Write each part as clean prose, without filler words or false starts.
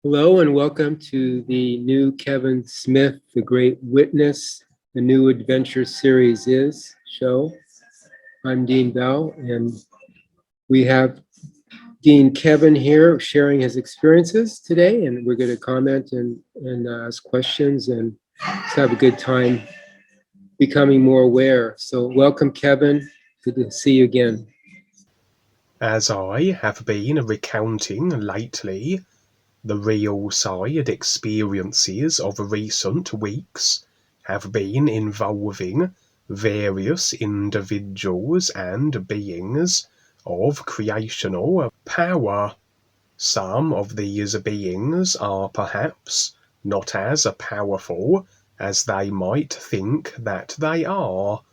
Hello and welcome to the new Kevin Smith, The Great Witness, the New Adventure Series is show. I'm Dean Bell, and we have Dean Kevin here sharing his experiences today, and we're going to comment and ask questions and just have a good time becoming more aware. So welcome, Kevin. Good to see you again. As I have been recounting lately the real side experiences of recent weeks have been involving various individuals and beings of creational power. Some of these beings are perhaps not as powerful as they might think that they are,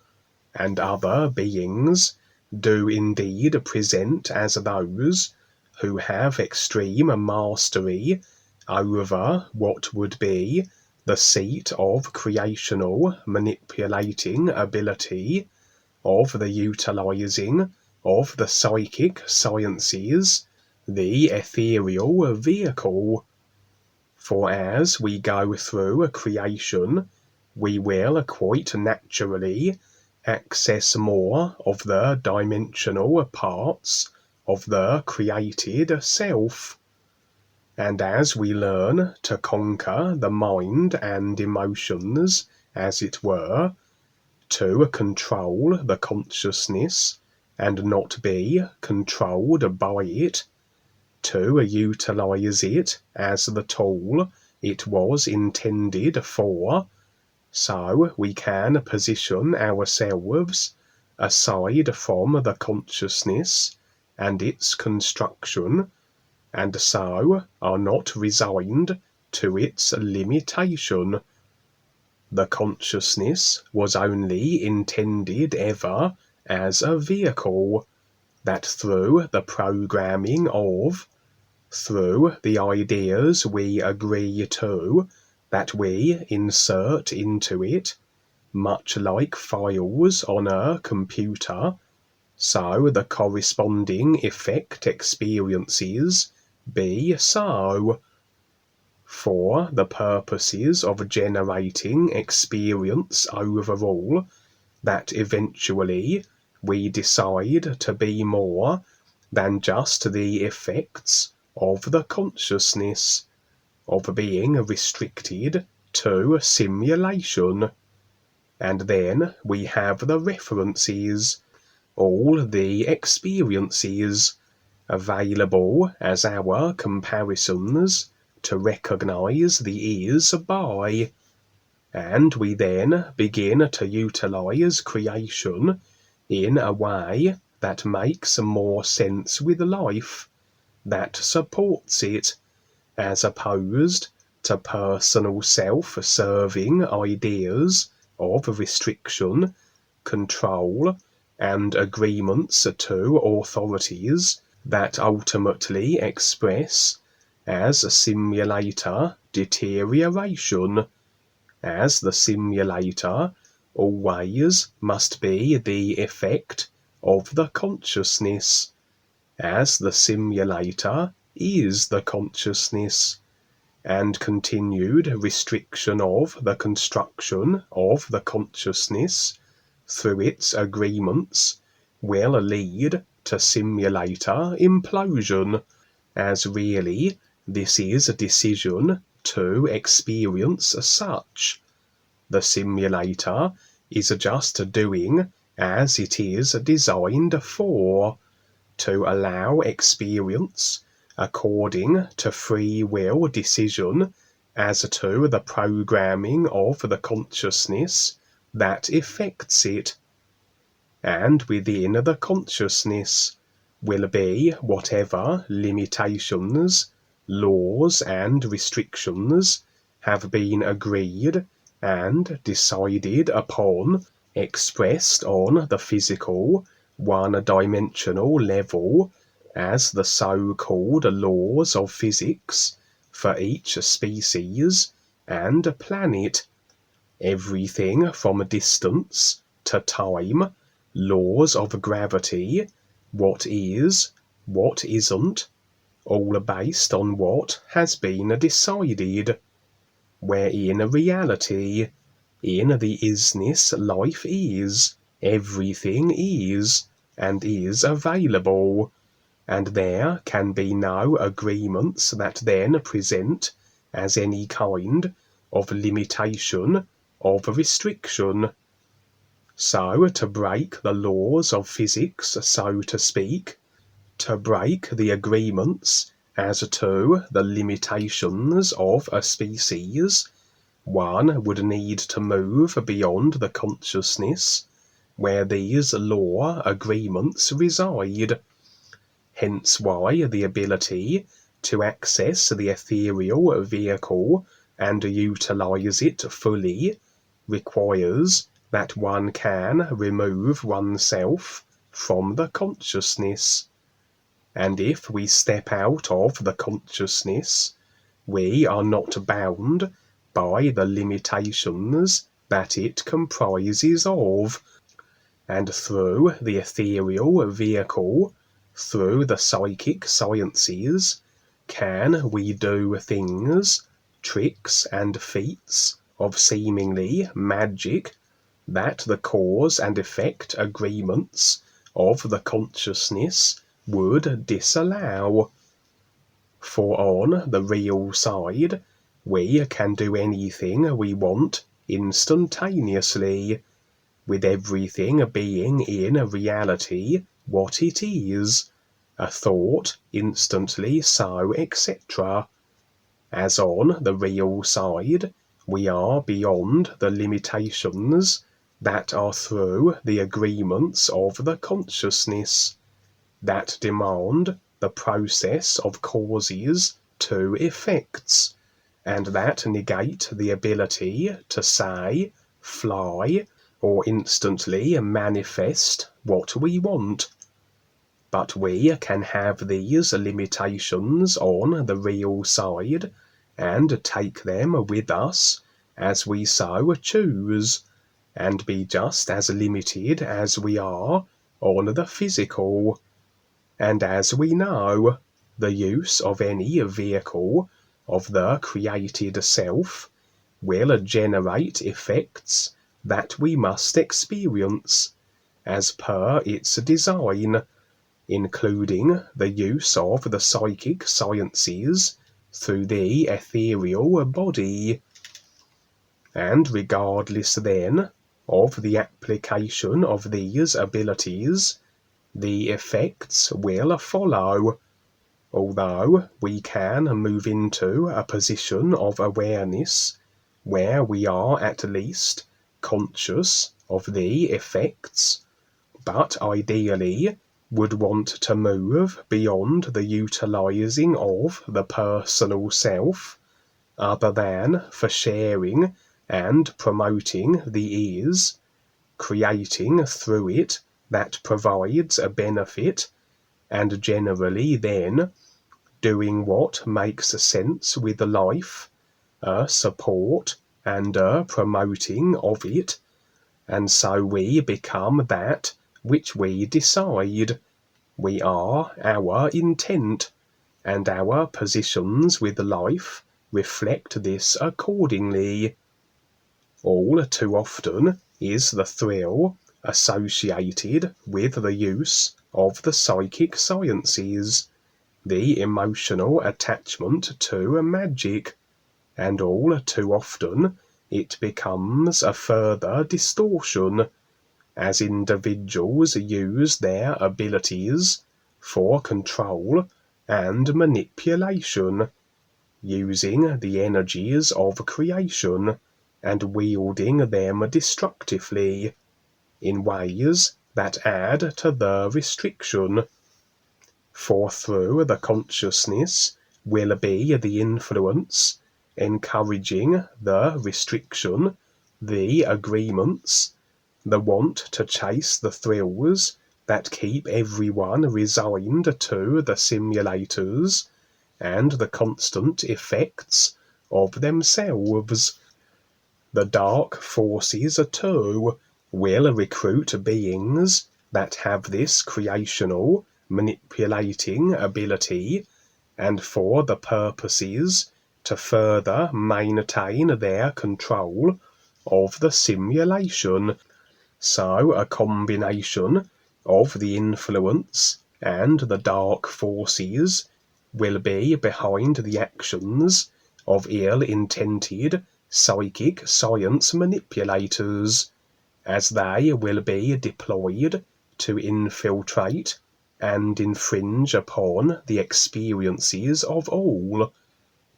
and other beings do indeed present as those who have extreme mastery over what would be the seat of creational manipulating ability, of the utilizing of the psychic sciences, the ethereal vehicle. For as we go through a creation, we will quite naturally access more of the dimensional parts of the created self. And as we learn to conquer the mind and emotions, as it were, to control the consciousness and not be controlled by it, to utilize it as the tool it was intended for, so we can position ourselves aside from the consciousness and its construction, and so are not resigned to its limitation. The consciousness was only intended ever as a vehicle, that through the programming of, through the ideas we agree to, that we insert into it, much like files on a computer, so the corresponding effect experiences be so. For the purposes of generating experience overall, that eventually we decide to be more than just the effects of the consciousness, of being restricted to simulation. And then we have the references, all the experiences available as our comparisons to recognize the is by. And we then begin to utilize creation in a way that makes more sense with life, that supports it, as opposed to personal self-serving ideas of restriction, control, and agreements to authorities that ultimately express as simulator deterioration, as the simulator always must be the effect of the consciousness, as the simulator is the consciousness, and continued restriction of the construction of the consciousness through its agreements will lead to simulator implosion, as really this is a decision to experience such. The simulator is just doing as it is designed for, to allow experience according to free will decision as to the programming of the consciousness that effects it. And within the consciousness will be whatever limitations, laws, and restrictions have been agreed and decided upon, expressed on the physical, one-dimensional level as the so-called laws of physics for each species and planet. Everything from distance to time, laws of gravity, what is, what isn't, all based on what has been decided, where in reality, in the isness life is, everything is, and is available, and there can be no agreements that then present as any kind of limitation, of restriction. So to break the laws of physics, so to speak, to break the agreements as to the limitations of a species, one would need to move beyond the consciousness where these law agreements reside. Hence why the ability to access the ethereal vehicle and utilize it fully requires that one can remove oneself from the consciousness. And if we step out of the consciousness, we are not bound by the limitations that it comprises of, and through the ethereal vehicle, through the psychic sciences, can we do things, tricks and feats of seemingly magic that the cause and effect agreements of the consciousness would disallow. For on the real side, we can do anything we want instantaneously, with everything being in reality what it is, a thought instantly so, etc. As on the real side, we are beyond the limitations that are through the agreements of the consciousness, that demand the process of causes to effects, and that negate the ability to say, fly, or instantly manifest what we want. But we can have these limitations on the real side, and take them with us as we so choose, and be just as limited as we are on the physical. And as we know, the use of any vehicle of the created self will generate effects that we must experience, as per its design, including the use of the psychic sciences through the ethereal body. And regardless then of the application of these abilities, the effects will follow, although we can move into a position of awareness where we are at least conscious of the effects, but ideally would want to move beyond the utilizing of the personal self, other than for sharing and promoting the ease, creating through it that provides a benefit, and generally then doing what makes sense with life, a support and a promoting of it, and so we become that which we decide. We are our intent, and our positions with life reflect this accordingly. All too often is the thrill associated with the use of the psychic sciences, the emotional attachment to magic, and all too often it becomes a further distortion, as individuals use their abilities for control and manipulation, using the energies of creation and wielding them destructively in ways that add to the restriction. For through the consciousness will be the influence encouraging the restriction, the agreements, the want to chase the thrills that keep everyone resigned to the simulators and the constant effects of themselves. The dark forces too will recruit beings that have this creational, manipulating ability, and for the purposes to further maintain their control of the simulation. So a combination of the influence and the dark forces will be behind the actions of ill-intended psychic science manipulators, as they will be deployed to infiltrate and infringe upon the experiences of all,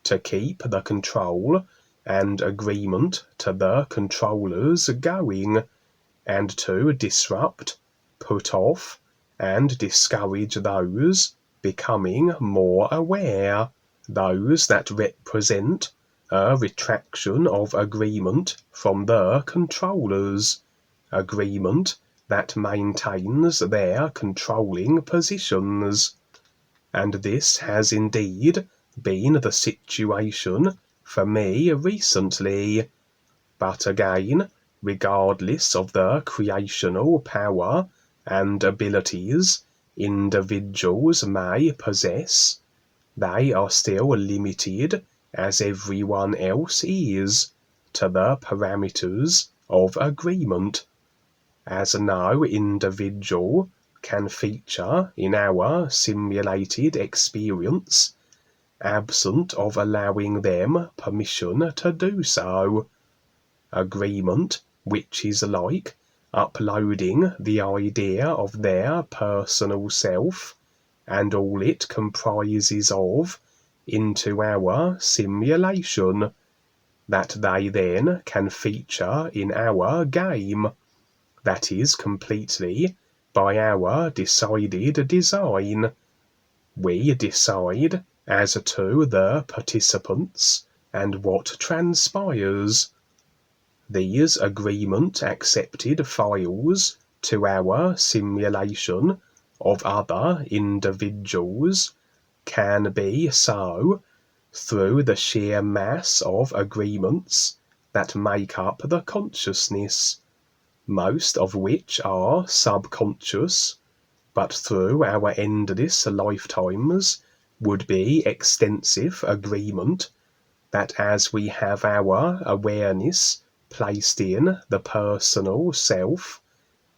to keep the control and agreement to the controllers going, and to disrupt, put off, and discourage those becoming more aware, those that represent a retraction of agreement from the controllers, agreement that maintains their controlling positions. And this has indeed been the situation for me recently. But again, regardless of the creational power and abilities individuals may possess, they are still limited, as everyone else is, to the parameters of agreement, as no individual can feature in our simulated experience absent of allowing them permission to do so. Agreement, which is like uploading the idea of their personal self and all it comprises of into our simulation, that they then can feature in our game, that is completely by our decided design. We decide as to the participants and what transpires. These agreement accepted files to our simulation of other individuals can be so through the sheer mass of agreements that make up the consciousness, most of which are subconscious, but through our endless lifetimes would be extensive agreement, that as we have our awareness placed in the personal self,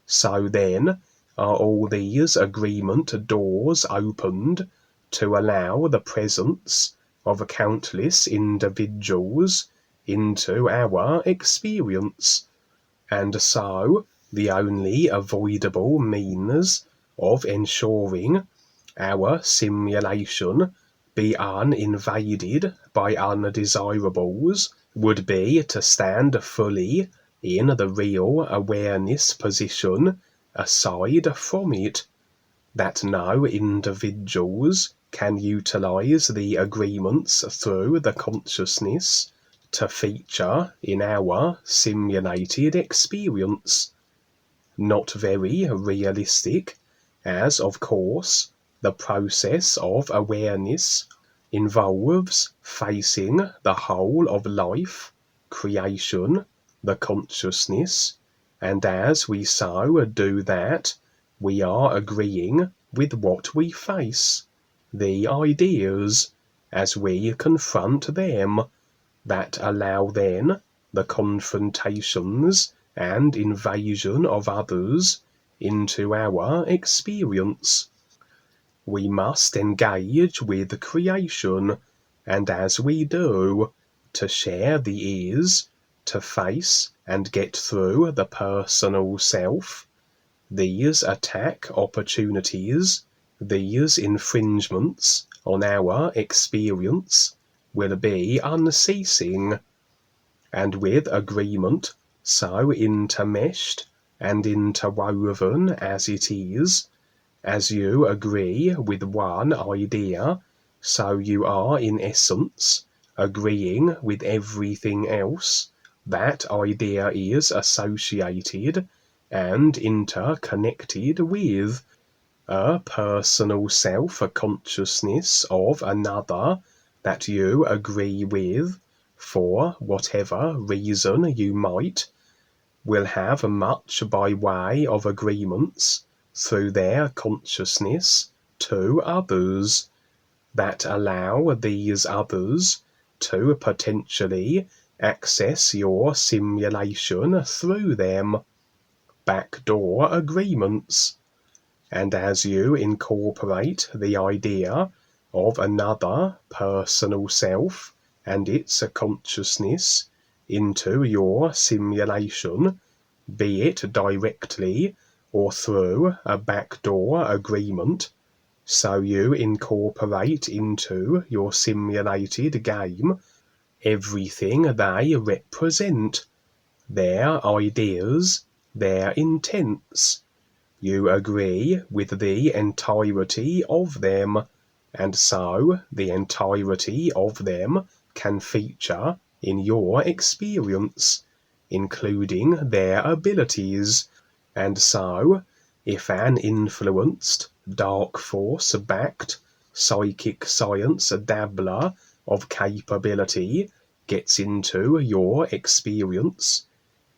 so then are all these agreement doors opened to allow the presence of countless individuals into our experience, and so the only avoidable means of ensuring our simulation be uninvaded by undesirables would be to stand fully in the real awareness position aside from it, that no individuals can utilize the agreements through the consciousness to feature in our simulated experience. Not very realistic, as of course the process of awareness involves facing the whole of life, creation, the consciousness, and as we so do that, we are agreeing with what we face, the ideas, as we confront them, that allow then the confrontations and invasion of others into our experience. We must engage with creation, and as we do, to share the ease, to face and get through the personal self, these attack opportunities, these infringements on our experience will be unceasing, and with agreement so intermeshed and interwoven as it is, as you agree with one idea, so you are in essence agreeing with everything else that idea is associated and interconnected with, a personal self-consciousness of another that you agree with, for whatever reason you might, will have much by way of agreements through their consciousness to others, that allow these others to potentially access your simulation through them. Backdoor agreements. And as you incorporate the idea of another personal self and its consciousness into your simulation, be it directly or through a backdoor agreement, so you incorporate into your simulated game everything they represent, their ideas, their intents. You agree with the entirety of them, and so the entirety of them can feature in your experience, including their abilities. And so, if an influenced, dark force backed, psychic science dabbler of capability gets into your experience,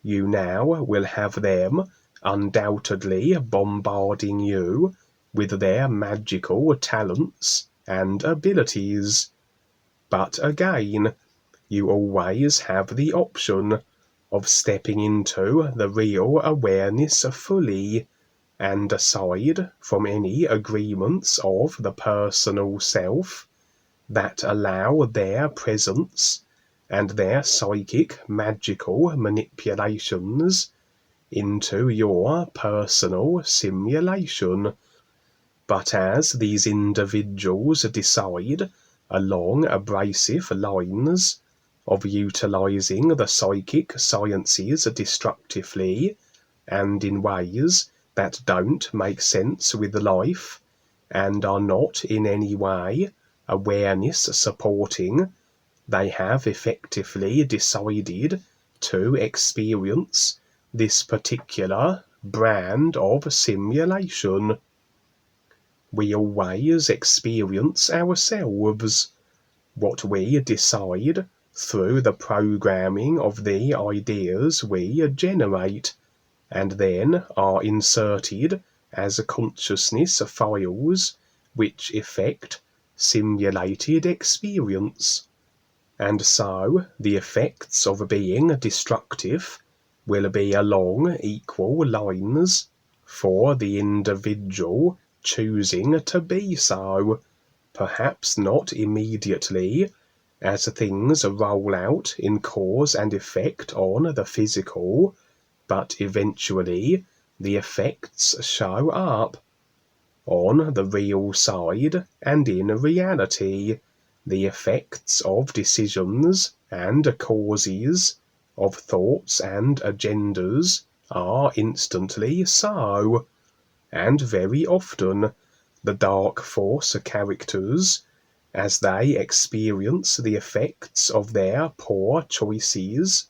you now will have them undoubtedly bombarding you with their magical talents and abilities. But again, you always have the option of stepping into the real awareness fully, and aside from any agreements of the personal self that allow their presence and their psychic magical manipulations into your personal simulation. But as these individuals decide along abrasive lines of utilizing the psychic sciences destructively and in ways that don't make sense with life and are not in any way awareness supporting, they have effectively decided to experience this particular brand of simulation. We always experience ourselves, what we decide through the programming of the ideas we generate, and then are inserted as consciousness files which effect simulated experience. And so the effects of being destructive will be along equal lines for the individual choosing to be so, perhaps not immediately as things roll out in cause and effect on the physical, but eventually the effects show up. On the real side and in reality, the effects of decisions and causes, of thoughts and agendas are instantly so, and very often the dark force characters, as they experience the effects of their poor choices,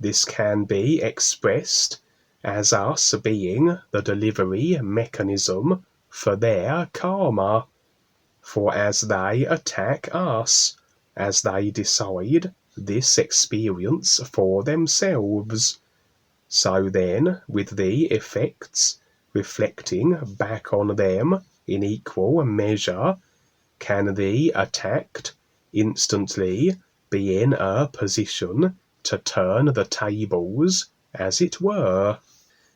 this can be expressed as us being the delivery mechanism for their karma. For as they attack us, as they decide this experience for themselves, so then with the effects reflecting back on them in equal measure, can the attacked instantly be in a position to turn the tables, as it were,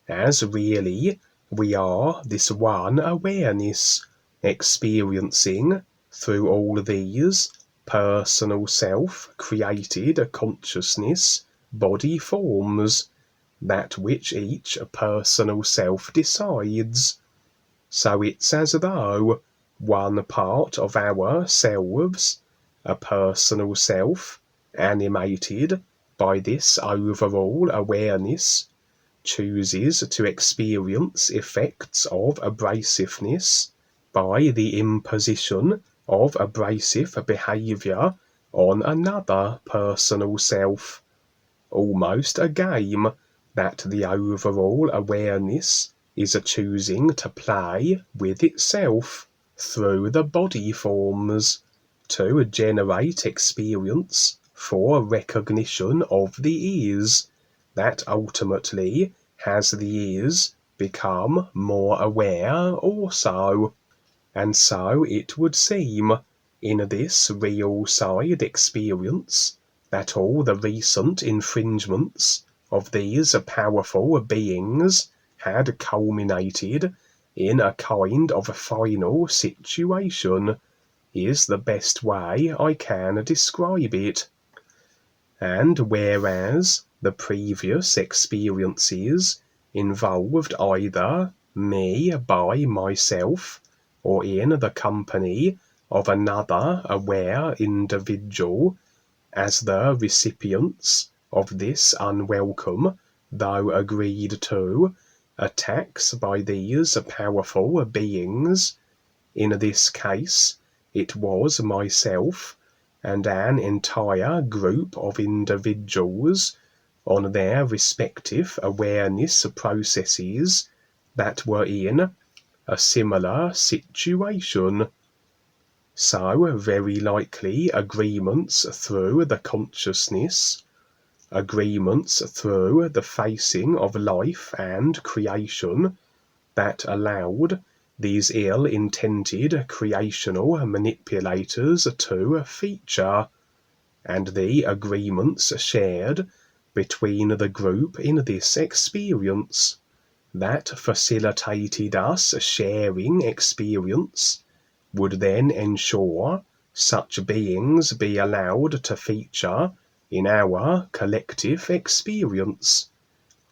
as really we are this one awareness, experiencing through all these personal self-created consciousness body forms, that which each personal self decides. So it's as though one part of our selves, a personal self, animated by this overall awareness, chooses to experience effects of abrasiveness by the imposition of abrasive behavior on another personal self, almost a game that the overall awareness is choosing to play with itself through the body forms to generate experience for recognition of the ears that ultimately has the ears become more aware also. And so it would seem in this real side experience that all the recent infringements of these powerful beings had culminated in a kind of final situation is the best way I can describe it. And whereas the previous experiences involved either me by myself or in the company of another aware individual as the recipients of this unwelcome, though agreed to, attacks by these powerful beings, in this case it was myself and an entire group of individuals on their respective awareness processes that were in a similar situation. So very likely agreements through the consciousness, agreements through the facing of life and creation that allowed these ill-intended creational manipulators to feature, and the agreements shared between the group in this experience that facilitated us sharing experience would then ensure such beings be allowed to feature in our collective experience,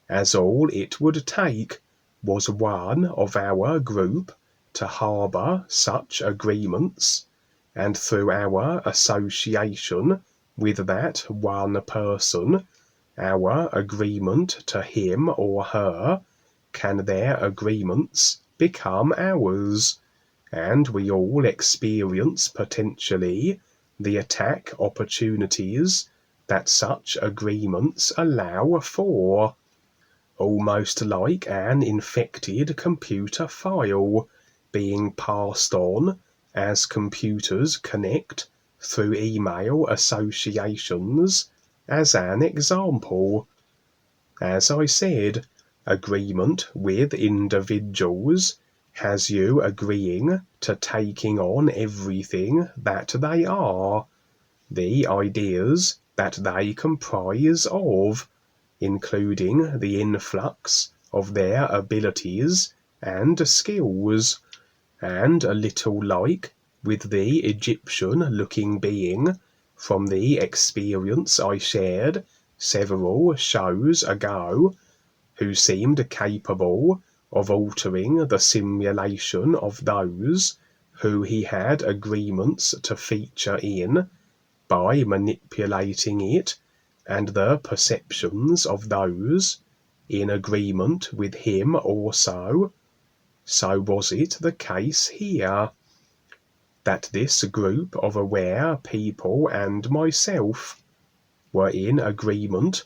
as all it would take was one of our group to harbour such agreements, and through our association with that one person, our agreement to him or her, can their agreements become ours, and we all experience potentially the attack opportunities that such agreements allow for. Almost like an infected computer file being passed on as computers connect through email associations, as an example. As I said, agreement with individuals has you agreeing to taking on everything that they are, the ideas that they comprise of, including the influx of their abilities and skills, and a little like with the Egyptian-looking being from the experience I shared several shows ago, who seemed capable of altering the simulation of those who he had agreements to feature in by manipulating it and the perceptions of those in agreement with him also. So was it the case here, that this group of aware people and myself were in agreement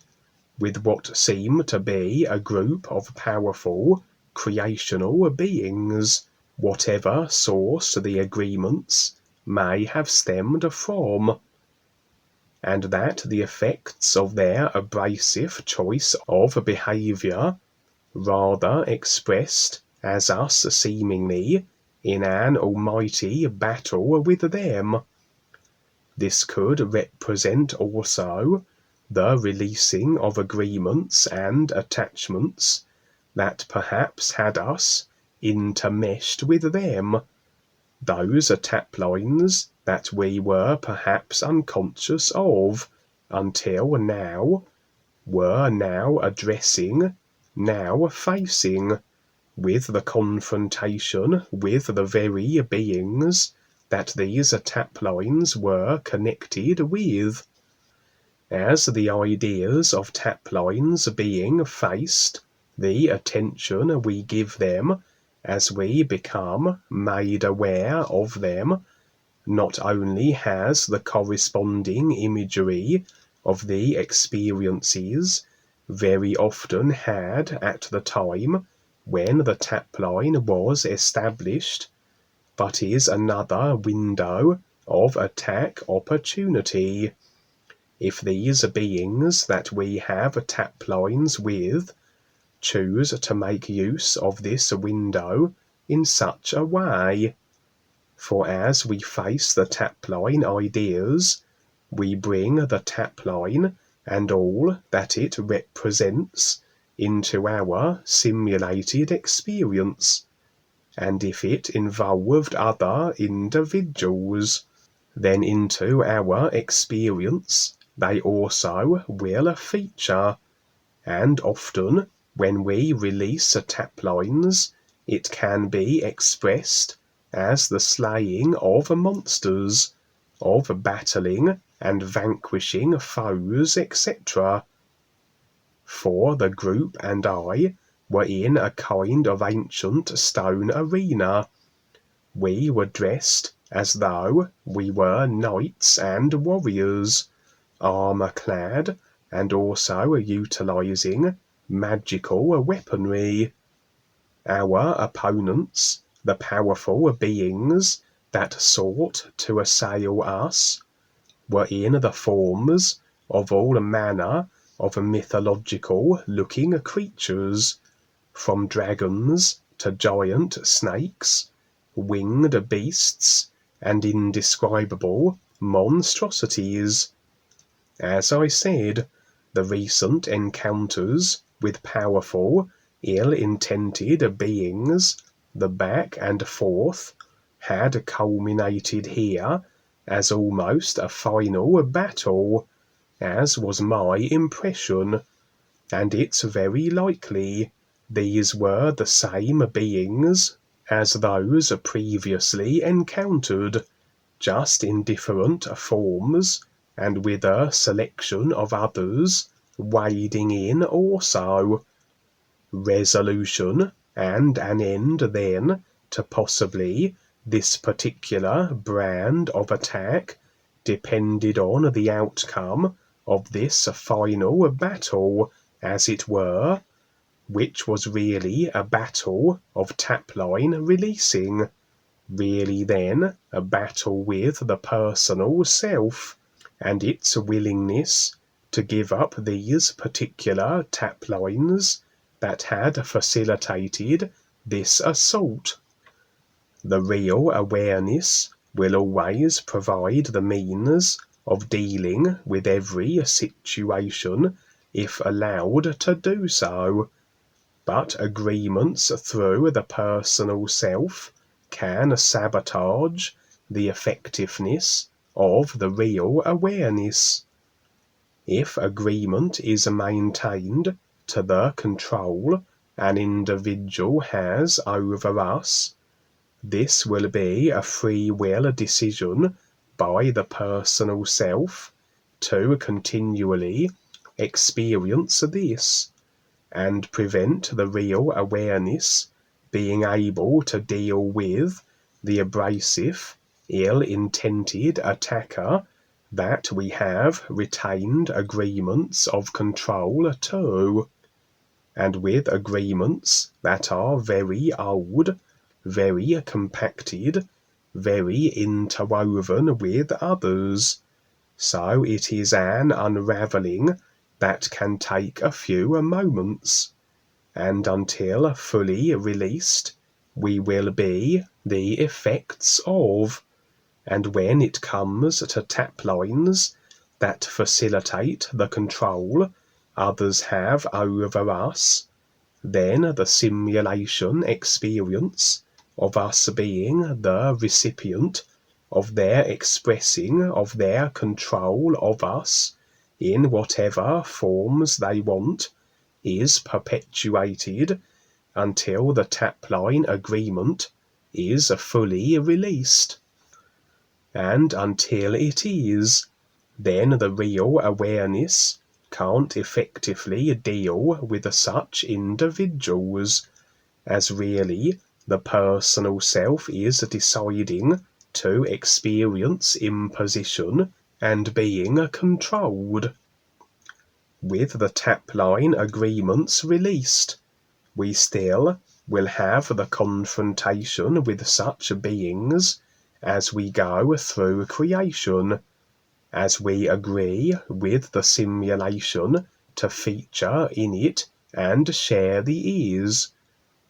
with what seemed to be a group of powerful creational beings, whatever source the agreements may have stemmed from, and that the effects of their abrasive choice of behaviour, rather expressed as us seemingly in an almighty battle with them, this could represent also the releasing of agreements and attachments that perhaps had us intermeshed with them, those taplines that we were perhaps unconscious of until now, were now addressing, now facing, with the confrontation with the very beings that these taplines were connected with. As the ideas of taplines being faced, the attention we give them as we become made aware of them not only has the corresponding imagery of the experiences very often had at the time when the tapline was established, but is another window of attack opportunity. If these beings that we have taplines with choose to make use of this window in such a way, For as we face the tapline ideas, we bring the tapline and all that it represents into our simulated experience, and if it involved other individuals, then into our experience they also will feature, and often when we release taplines, it can be expressed as the slaying of monsters, of battling and vanquishing foes, etc. For the group and I were in a kind of ancient stone arena. We were dressed as though we were knights and warriors, armor-clad, and also utilizing magical weaponry. Our opponents, the powerful beings that sought to assail us, were in the forms of all manner of mythological-looking creatures, from dragons to giant snakes, winged beasts, and indescribable monstrosities. As I said, the recent encounters with powerful, ill-intended beings, the back and forth, had culminated here as almost a final battle, as was my impression, and it's very likely these were the same beings as those previously encountered, just in different forms, and with a selection of others wading in also. Resolution and an end then to possibly this particular brand of attack depended on the outcome of this final battle, as it were, which was really a battle of tapline releasing, really then a battle with the personal self, and its willingness to give up these particular taplines that had facilitated this assault. The real awareness will always provide the means of dealing with every situation if allowed to do so, but agreements through the personal self can sabotage the effectiveness of the real awareness. If agreement is maintained to the control an individual has over us, this will be a free will decision by the personal self to continually experience this, and prevent the real awareness being able to deal with the abrasive, ill-intended attacker that we have retained agreements of control to, and with agreements that are very old, very compacted, very interwoven with others, so it is an unraveling that can take a few moments, and until fully released we will be the effects of, and when it comes to taplines that facilitate the control others have over us, then the simulation experience of us being the recipient of their expressing of their control of us in whatever forms they want is perpetuated until the tapline agreement is fully released. And until it is, then the real awareness can't effectively deal with such individuals, as really the personal self is deciding to experience imposition and being controlled. With the tapline agreements released, we still will have the confrontation with such beings as we go through creation, as we agree with the simulation to feature in it and share the ease,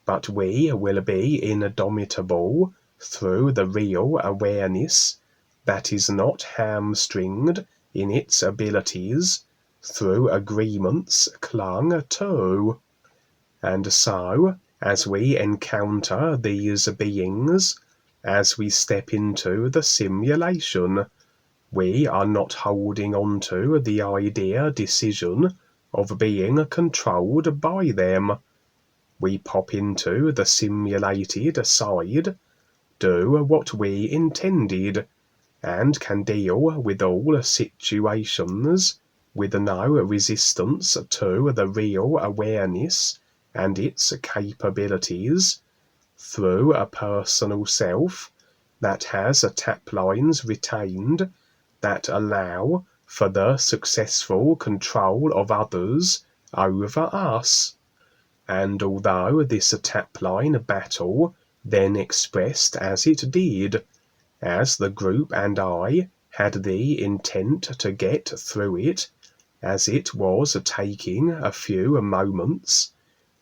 but we will be indomitable through the real awareness that is not hamstringed in its abilities through agreements clung to. And so, as we encounter these beings, as we step into the simulation, we are not holding on to the idea decision of being controlled by them. We pop into the simulated side, do what we intended, and can deal with all situations with no resistance to the real awareness and its capabilities, through a personal self that has taplines retained that allow for the successful control of others over us. And although this tapline battle then expressed as it did, as the group and I had the intent to get through it, as it was taking a few moments,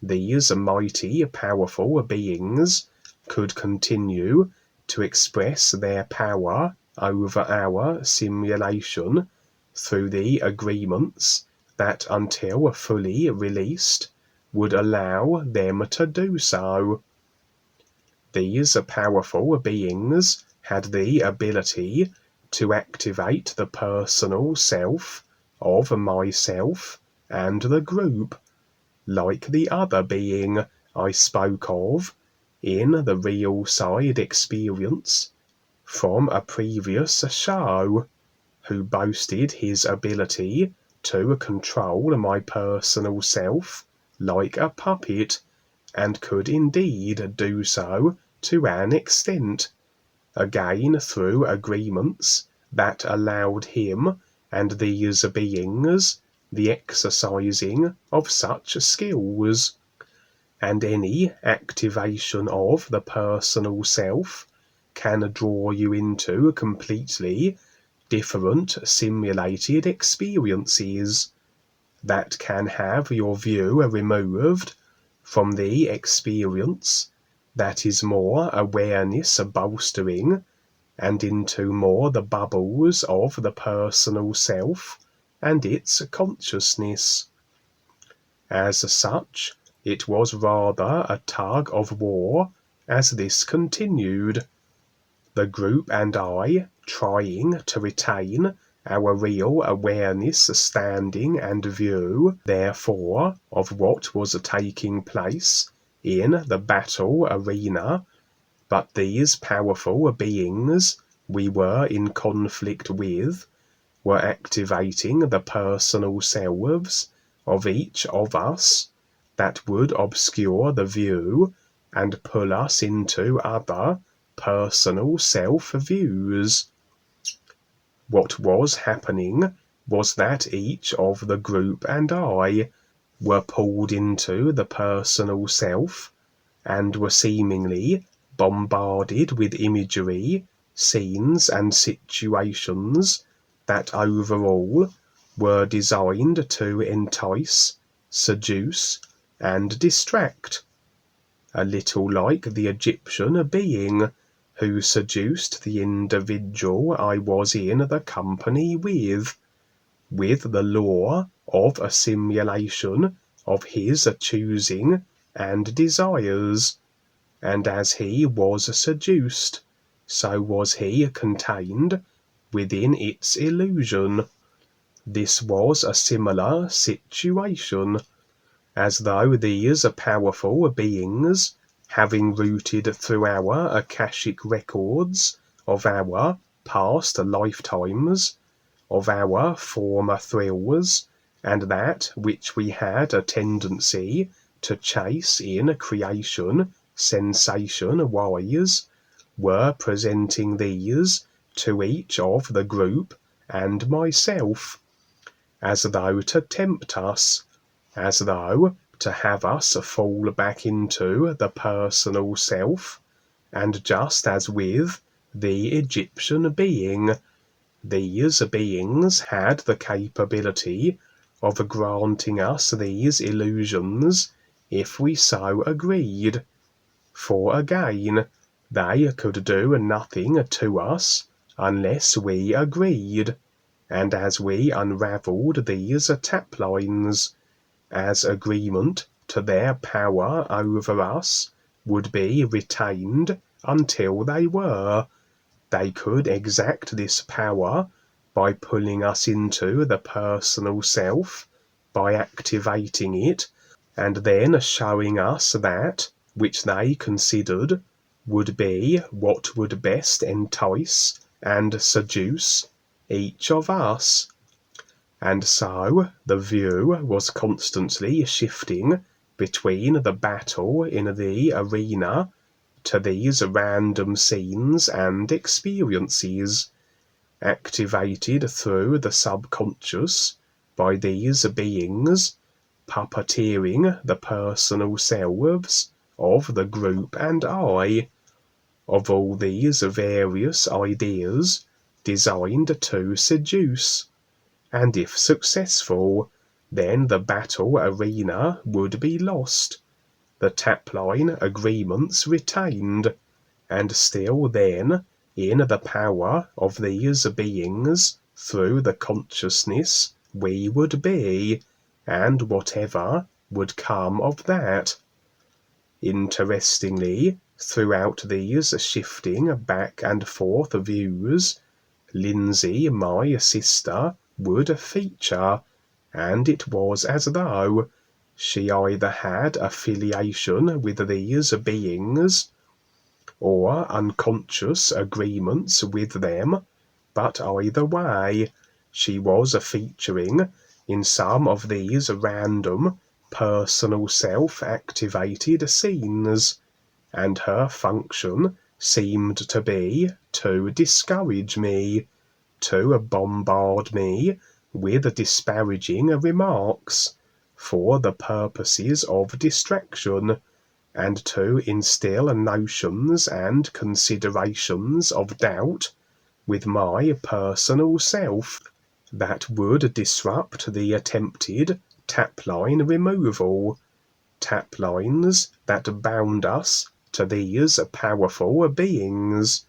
these mighty powerful beings could continue to express their power over our simulation through the agreements that, until fully released, would allow them to do so. These powerful beings had the ability to activate the personal self of myself and the group, like the other being I spoke of in the real side experience from a previous show, who boasted his ability to control my personal self like a puppet, and could indeed do so to an extent, again through agreements that allowed him and these beings the exercising of such skills. And any activation of the personal self can draw you into completely different simulated experiences that can have your view removed from the experience that is more awareness bolstering and into more the bubbles of the personal self and its consciousness. As such, it was rather a tug of war as this continued, the group and I trying to retain our real awareness standing and view, therefore, of what was taking place in the battle arena, but these powerful beings we were in conflict with were activating the personal selves of each of us that would obscure the view and pull us into other personal self-views. What was happening was that each of the group and I were pulled into the personal self and were seemingly bombarded with imagery, scenes and situations that overall were designed to entice, seduce and distract, a little like the Egyptian being who seduced the individual I was in the company with the lure of a simulation of his choosing and desires, and as he was seduced, so was he contained within its illusion. This was a similar situation, as though these powerful beings, having rooted through our akashic records of our past lifetimes, of our former thrills, and that which we had a tendency to chase in creation sensation-wise, were presenting these to each of the group and myself, as though to tempt us, as though to have us fall back into the personal self, and just as with the Egyptian being, these beings had the capability of granting us these illusions if we so agreed. For again, They could do nothing to us unless we agreed, and as we unravelled these taplines, as agreement to their power over us would be retained until they could exact this power by pulling us into the personal self, by activating it, and then showing us that which they considered would be what would best entice and seduce each of us. And so the view was constantly shifting between the battle in the arena to these random scenes and experiences, activated through the subconscious by these beings, puppeteering the personal selves of the group and I, of all these various ideas designed to seduce. And if successful, then the battle arena would be lost, the tapline agreements retained, and still then, in the power of these beings, through the consciousness we would be, and whatever would come of that. Interestingly, throughout these shifting back and forth views, Lindsay, my sister, would feature, and it was as though she either had affiliation with these beings, or unconscious agreements with them, but either way, she was featuring in some of these random, personal self-activated scenes, and her function seemed to be to discourage me, to bombard me with disparaging remarks for the purposes of distraction, and to instill notions and considerations of doubt with my personal self that would disrupt the attempted tapline removal, taplines that bound us to these powerful beings.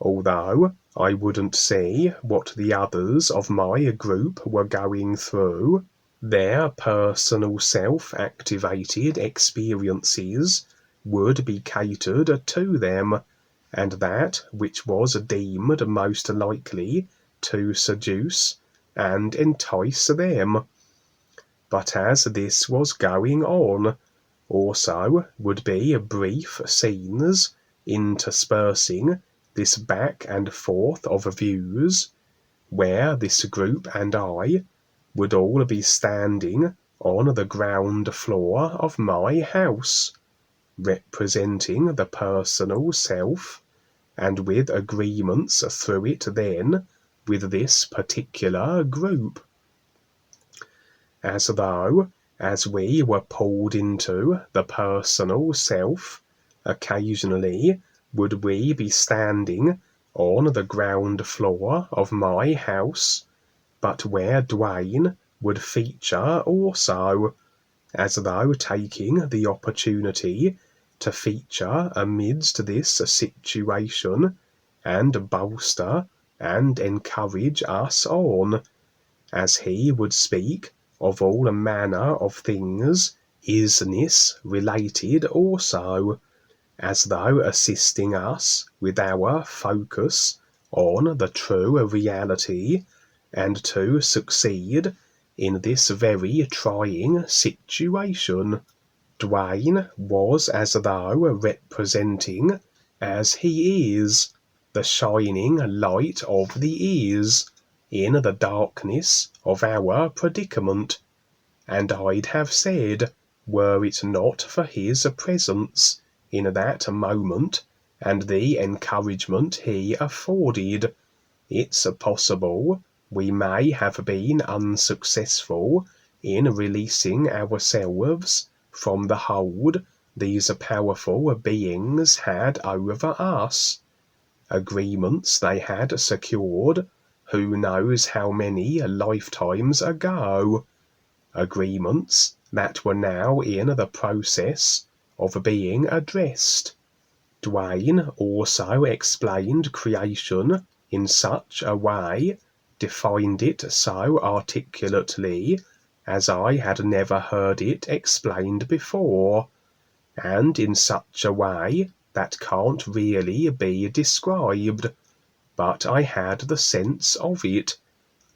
Although I wouldn't see what the others of my group were going through, their personal self-activated experiences would be catered to them, and that which was deemed most likely to seduce and entice them. But as this was going on, also would be brief scenes interspersing this back and forth of views, where this group and I would all be standing on the ground floor of my house, representing the personal self, and with agreements through it then with this particular group. As though, as we were pulled into the personal self, occasionally would we be standing on the ground floor of my house, but where Duane would feature also, as though taking the opportunity to feature amidst this situation, and bolster and encourage us on, as he would speak of all manner of things isness related also, as though assisting us with our focus on the true reality, and to succeed in this very trying situation. Duane was as though representing, as he is, the shining light of the ears in the darkness of our predicament, and I'd have said, were it not for his presence in that moment and the encouragement he afforded, it's possible we may have been unsuccessful in releasing ourselves from the hold these powerful beings had over us, agreements they had secured who knows how many lifetimes ago, agreements that were now in the process of being addressed, Duane also explained creation in such a way, defined it so articulately, as I had never heard it explained before, and in such a way that can't really be described, but I had the sense of it,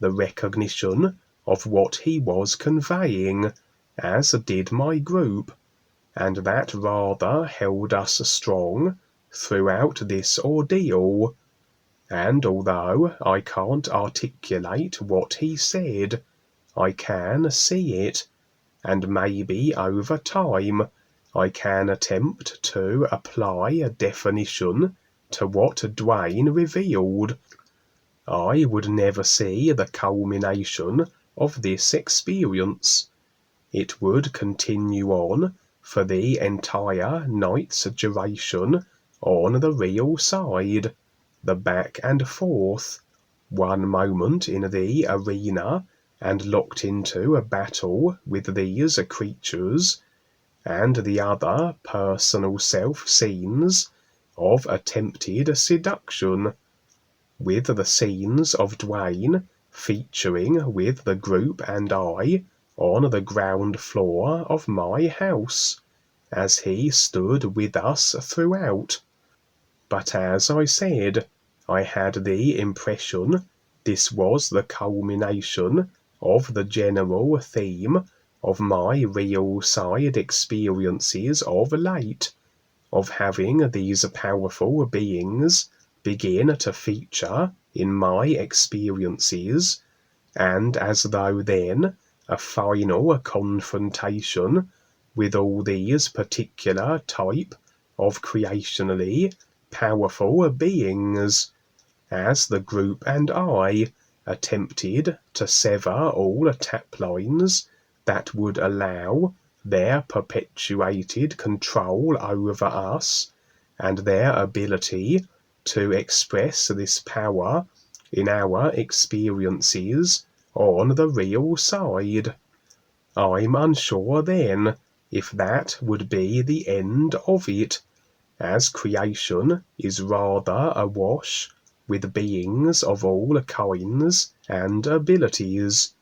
the recognition of what he was conveying, as did my group, and that rather held us strong throughout this ordeal. And although I can't articulate what he said, I can see it, and maybe over time I can attempt to apply a definition to what Duane revealed. I would never see the culmination of this experience. It would continue on for the entire night's duration on the real side, the back and forth, one moment in the arena and locked into a battle with these creatures, and the other personal self-scenes of attempted seduction, with the scenes of Duane featuring with the group and I on the ground floor of my house, as he stood with us throughout. But as I said, I had the impression this was the culmination of the general theme of my real side experiences of late, of having these powerful beings begin to feature in my experiences, and as though then a final confrontation with all these particular type of creationally powerful beings, as the group and I attempted to sever all taplines that would allow their perpetuated control over us and their ability to express this power in our experiences on the real side. I'm unsure then if that would be the end of it, as creation is rather awash with beings of all kinds and abilities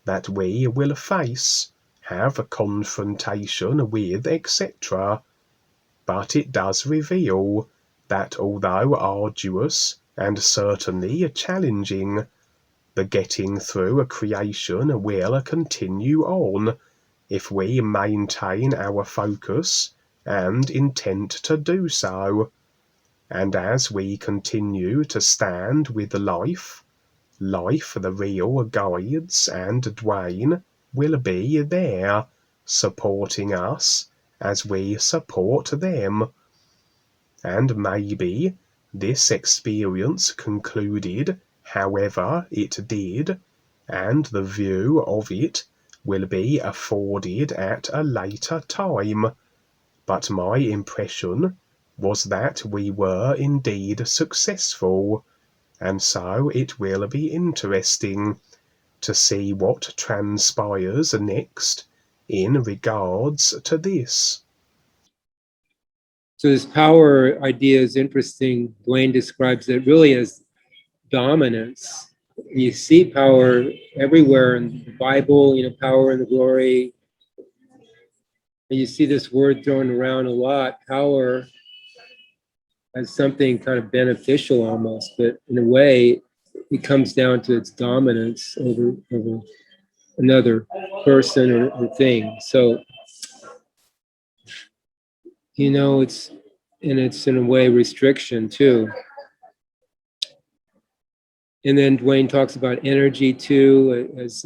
that we will face, have a confrontation with, etc. But it does reveal that although arduous and certainly challenging, the getting through a creation will continue on if we maintain our focus and intent to do so, and as we continue to stand with life, the real guides and Duane will be there, supporting us as we support them. And maybe this experience concluded however it did, and the view of it will be afforded at a later time, but my impression was that we were indeed successful, and so it will be interesting to see what transpires next in regards to this. So this power idea is interesting. Duane describes it really as dominance. You see power everywhere in the Bible, power and the glory. And you see this word thrown around a lot, power, as something kind of beneficial almost, but in a way, it comes down to its dominance over another person or thing. So, it's in a way restriction too. And then Duane talks about energy too, as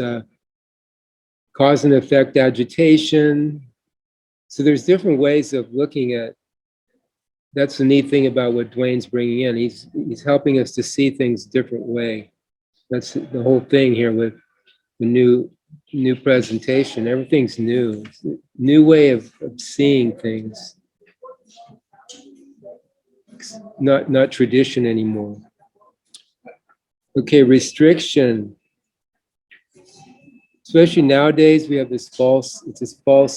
cause and effect agitation. So there's different ways of looking at. That's the neat thing about what Duane's bringing in. He's helping us to see things a different way. That's the whole thing here with the new presentation. Everything's new. It's a new way of seeing things. It's not tradition anymore. Okay, restriction. Especially nowadays, we have this false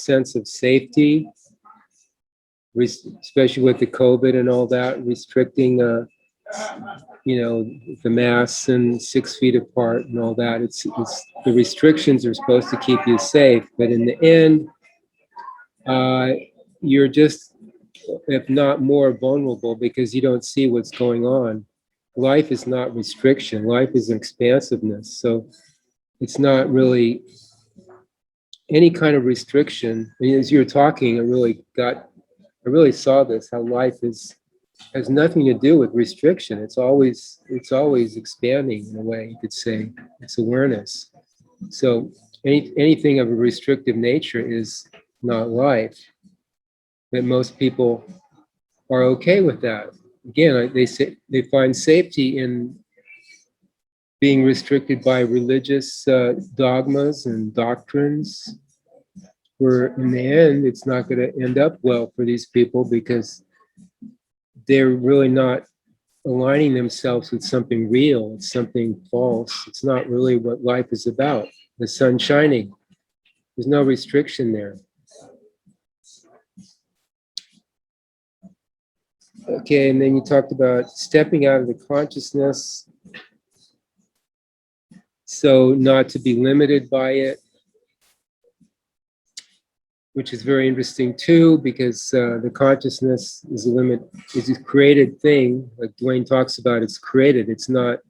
sense of safety. especially with the COVID and all that, restricting, you know, the masks and 6 feet apart and all that. It's the restrictions are supposed to keep you safe, but in the end, you're just, if not more, vulnerable because you don't see what's going on. Life is not restriction. Life is expansiveness. So it's not really any kind of restriction. And as you were talking, I really saw this, how life has nothing to do with restriction. It's always expanding in a way, you could say. It's awareness. So anything of a restrictive nature is not life. But most people are okay with that. Again, they find safety in being restricted by religious dogmas and doctrines, where in the end, it's not going to end up well for these people because they're really not aligning themselves with something real. It's something false. It's not really what life is about. The sun shining. There's no restriction there. Okay, and then you talked about stepping out of the consciousness, so not to be limited by it, which is very interesting too, because the consciousness is a created thing. Like Duane talks about, it's created. It's not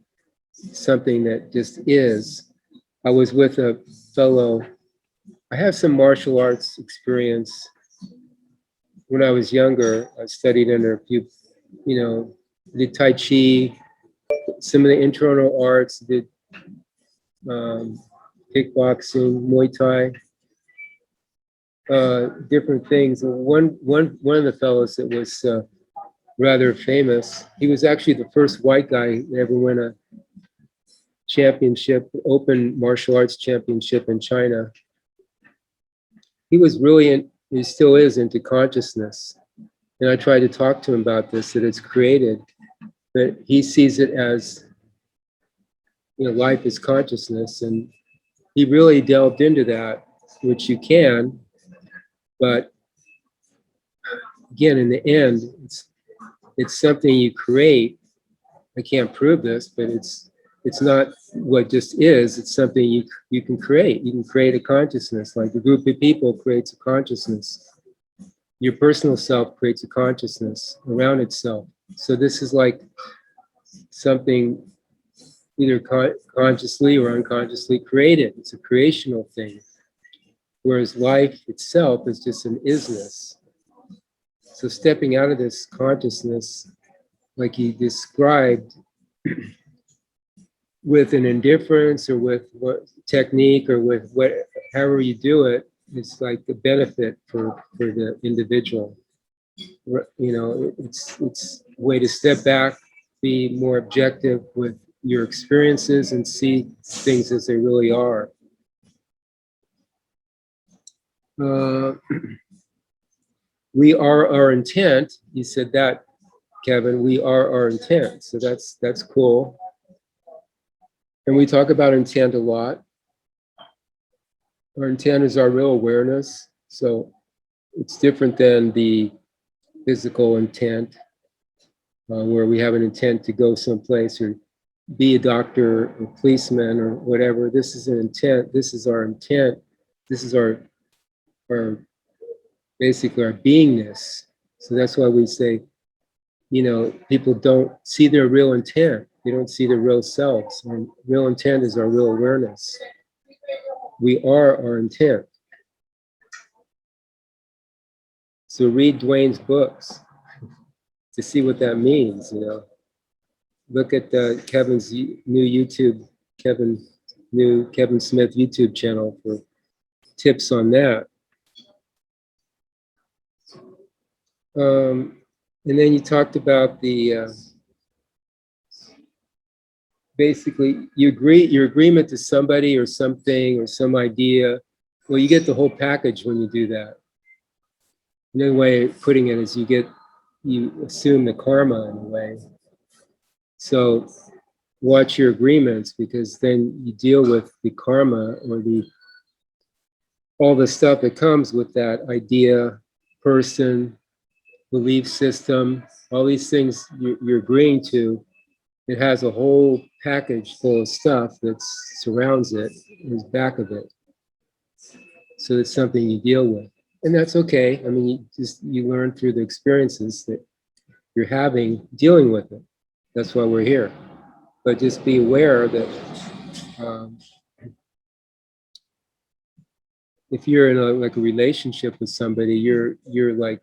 something that just is. I was with a fellow, I have some martial arts experience. When I was younger, I studied under a few, you know, did Tai Chi, some of the internal arts, did kickboxing, Muay Thai, different things. One of the fellows that was rather famous, he was actually the first white guy that ever won a championship, open martial arts championship in China. He was really he still is into consciousness. And I tried to talk to him about this, that it's created, but he sees it as, you know, life is consciousness. And he really delved into that, which you can, but again, in the end, it's something you create. I can't prove this, but it's not what just is. It's something you can create. You can create a consciousness, like a group of people creates a consciousness. Your personal self creates a consciousness around itself. So this is like something either consciously or unconsciously created. It's a creational thing. Whereas life itself is just an isness. So stepping out of this consciousness, like he described, with an indifference or with what technique or with however you do it, it's like a benefit for the individual. You know, it's a way to step back, be more objective with your experiences and see things as they really are. We are our intent. You said that, Kevin. We are our intent. So that's cool. And we talk about intent a lot. Our intent is our real awareness. So it's different than the physical intent, where we have an intent to go someplace or be a doctor or policeman or whatever. This is an intent. This is our intent. This is our basically our beingness. So that's why we say, you know, people don't see their real intent. They don't see their real selves. And real intent is our real awareness. We are our intent. So read Duane's books to see what that means, you know. Look at Kevin's new YouTube, Kevin Smith YouTube channel for tips on that. And then you talked about the basically your agreement to somebody or something or some idea. Well, you get the whole package when you do that. Another way of putting it is you assume the karma in a way. So watch your agreements, because then you deal with the karma or all the stuff that comes with that idea, person, belief system, all these things you're agreeing to. It has a whole package full of stuff that surrounds it, is back of it. So it's something you deal with. And that's okay. I mean, you learn through the experiences that you're having dealing with it. That's why we're here. But just be aware that if you're in like a relationship with somebody, you're like,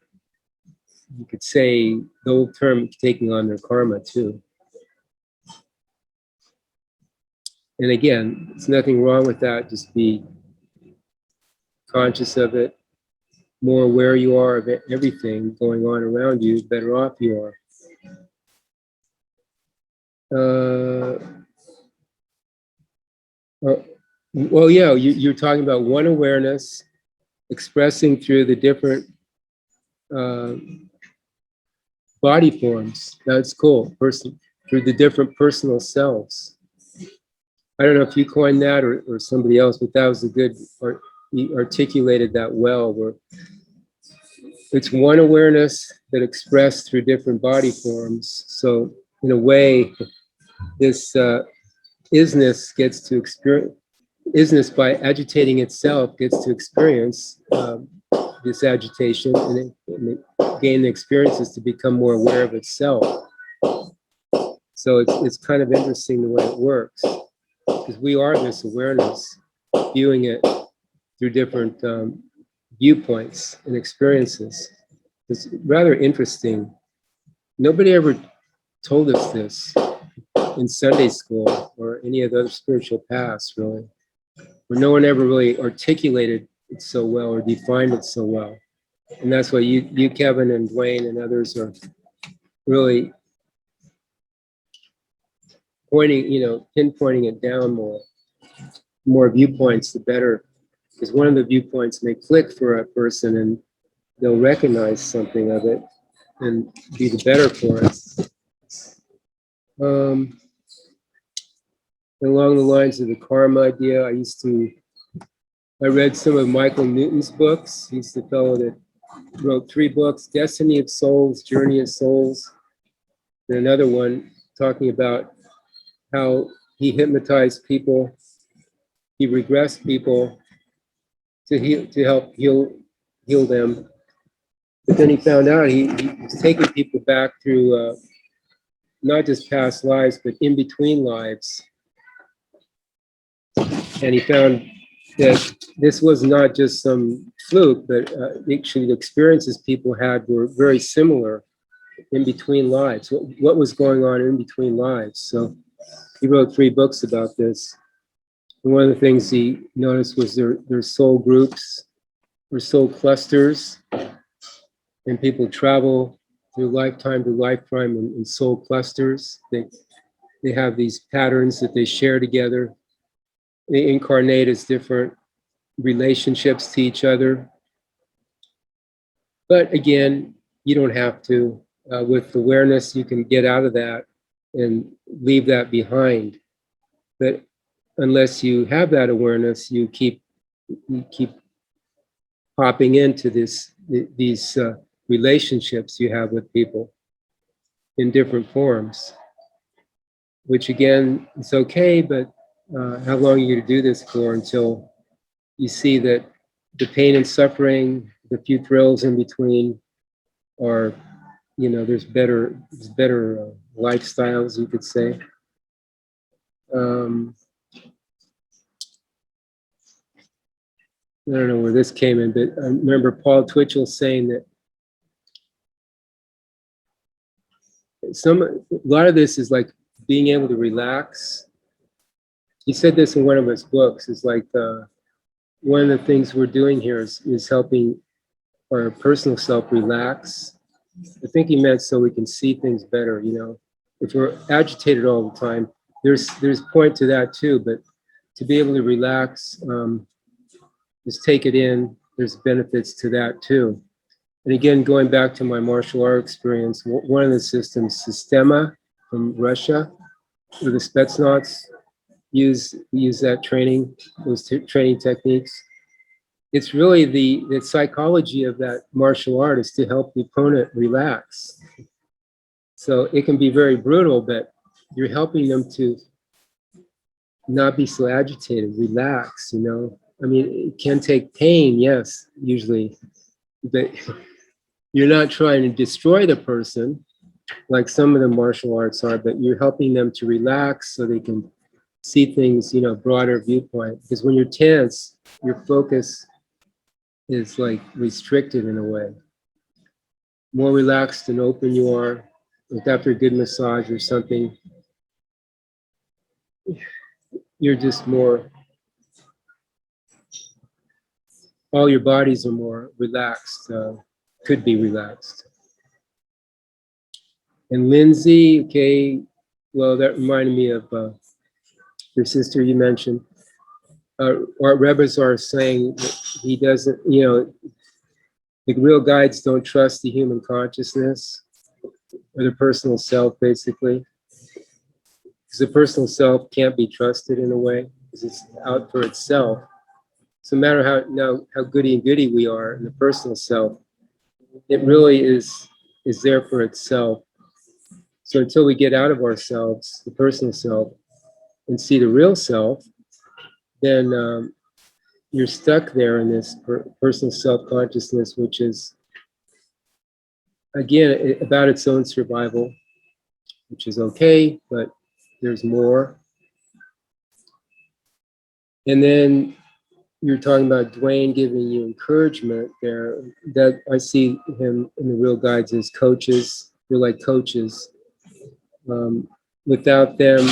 you could say the old term, taking on their karma too. And again, there's nothing wrong with that. Just be conscious of it. More aware you are of everything going on around you, the better off you are. Well, yeah, you're talking about one awareness expressing through the different body forms. That's cool. Through the different personal selves. I don't know if you coined that or somebody else, but that was a good, or you articulated that well, where it's one awareness that expressed through different body forms. So in a way, this isness gets to experience, isness by agitating itself gets to experience this agitation and it gain the experiences to become more aware of itself. So it's kind of interesting the way it works, because we are this awareness, viewing it through different viewpoints and experiences. It's rather interesting. Nobody ever told us this in Sunday school or any of the other spiritual paths, really. Where no one ever really articulated it so well or defined it so well. And that's why you Kevin, and Duane, and others are really pointing, pinpointing it down more. More viewpoints, the better. Because one of the viewpoints may click for a person and they'll recognize something of it and be the better for us. Along the lines of the karma idea, I read some of Michael Newton's books. He's the fellow that wrote 3 books, Destiny of Souls, Journey of Souls, and another one talking about how he hypnotized people, he regressed people to help heal them. But then he found out he was taking people back through not just past lives, but in between lives. And he found that this was not just some fluke, but actually the experiences people had were very similar in between lives. What was going on in between lives? So he wrote 3 books about this. And one of the things he noticed was their soul groups, or soul clusters, and people travel through lifetime to lifetime in soul clusters. They have these patterns that they share together. They incarnate as different relationships to each other. But again, you don't have to. With awareness, you can get out of that and leave that behind. But unless you have that awareness, you keep popping into these relationships you have with people in different forms, which again, it's okay, but how long are you going to do this for until you see that the pain and suffering, the few thrills in between are, there's better lifestyles, you could say. I don't know where this came in, but I remember Paul Twitchell saying that a lot of this is like being able to relax. He said this in one of his books. It's like one of the things we're doing here is helping our personal self relax. I think he meant so we can see things better. If we're agitated all the time, there's point to that too. But to be able to relax, just take it in. There's benefits to that too. And again, going back to my martial art experience, one of the systems, Systema from Russia, where the Spetsnaz use that training, those training techniques. it's really the psychology of that martial art is to help the opponent relax. So it can be very brutal, but you're helping them to not be so agitated, relax, you know. I mean, it can take pain, yes, usually, but you're not trying to destroy the person like some of the martial arts are, but you're helping them to relax so they can see things, you know, broader viewpoint. Because when you're tense, your focus is like restricted in a way. More relaxed and open you are, like after a good massage or something, you're just more, all your bodies are more relaxed, could be relaxed. And Lindsay, okay, well, that reminded me of your sister you mentioned. What REBISAR is saying that he doesn't, you know, the real guides don't trust the human consciousness or the personal self, basically. Because the personal self can't be trusted in a way, because it's out for itself. So no matter how goody we are in the personal self, it really is there for itself. So until we get out of ourselves, the personal self, and see the real self, then you're stuck there in this personal self-consciousness, which is, again, about its own survival, which is okay, but there's more. And then you're talking about Duane giving you encouragement there. That I see him in the real guides as coaches. They're like coaches. Without them,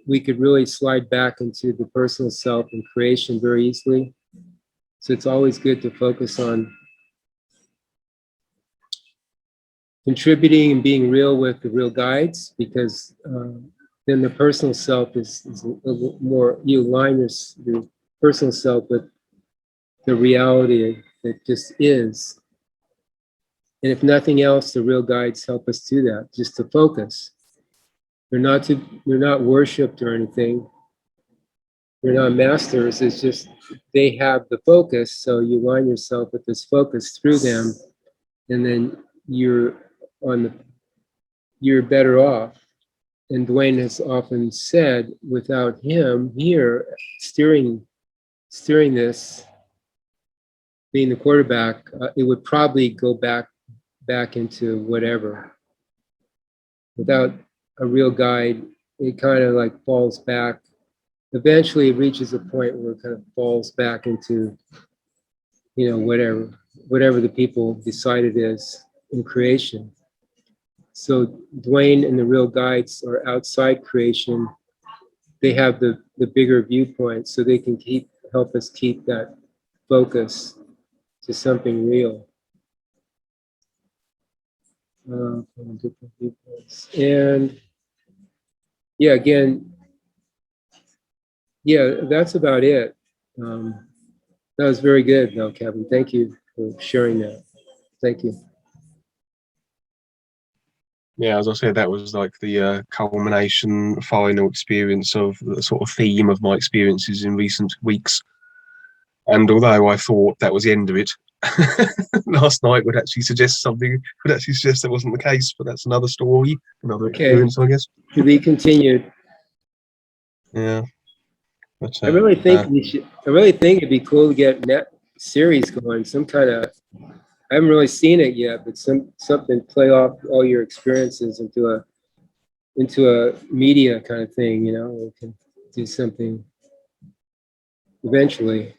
we could really slide back into the personal self and creation very easily. So it's always good to focus on contributing and being real with the real guides, because then the personal self is a little more, you align your personal self with the reality that just is. And if nothing else, the real guides help us do that, just to focus. They're not worshipped or anything. They're not masters. It's just they have the focus. So you align yourself with this focus through them, and then you're better off. And Duane has often said, without him here steering this, being the quarterback, it would probably go back into whatever. Without a real guide, it kind of like falls back. Eventually, it reaches a point where it kind of falls back into, you know, whatever the people decide it is in creation. So Duane and the real guides are outside creation. They have the bigger viewpoint, so they can help us keep that focus to something real. From different viewpoints. And yeah, again, yeah, that's about it. That was very good, though, Kevin. Thank you for sharing that. Thank you. Yeah, as I said, that was like the culmination, final experience of the sort of theme of my experiences in recent weeks. And although I thought that was the end of it, last night would actually suggest that wasn't the case, but that's another story, another experience, I guess. To be continued. Yeah. But, I really think it'd be cool to get net series going, some kind of, I haven't really seen it yet, but something play off all your experiences into a media kind of thing, you know. We can do something eventually,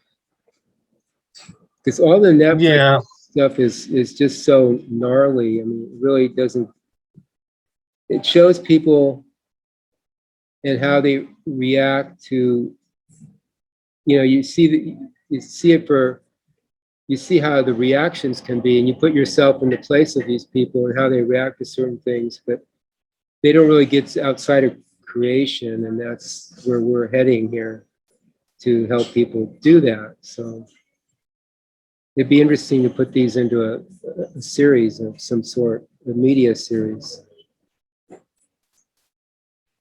because all the Netflix stuff is just so gnarly. I mean, it really doesn't. It shows people and how they react to, you know, you see how the reactions can be, and you put yourself in the place of these people and how they react to certain things, but they don't really get outside of creation, and that's where we're heading here, to help people do that. So it'd be interesting to put these into a series of some sort, a media series.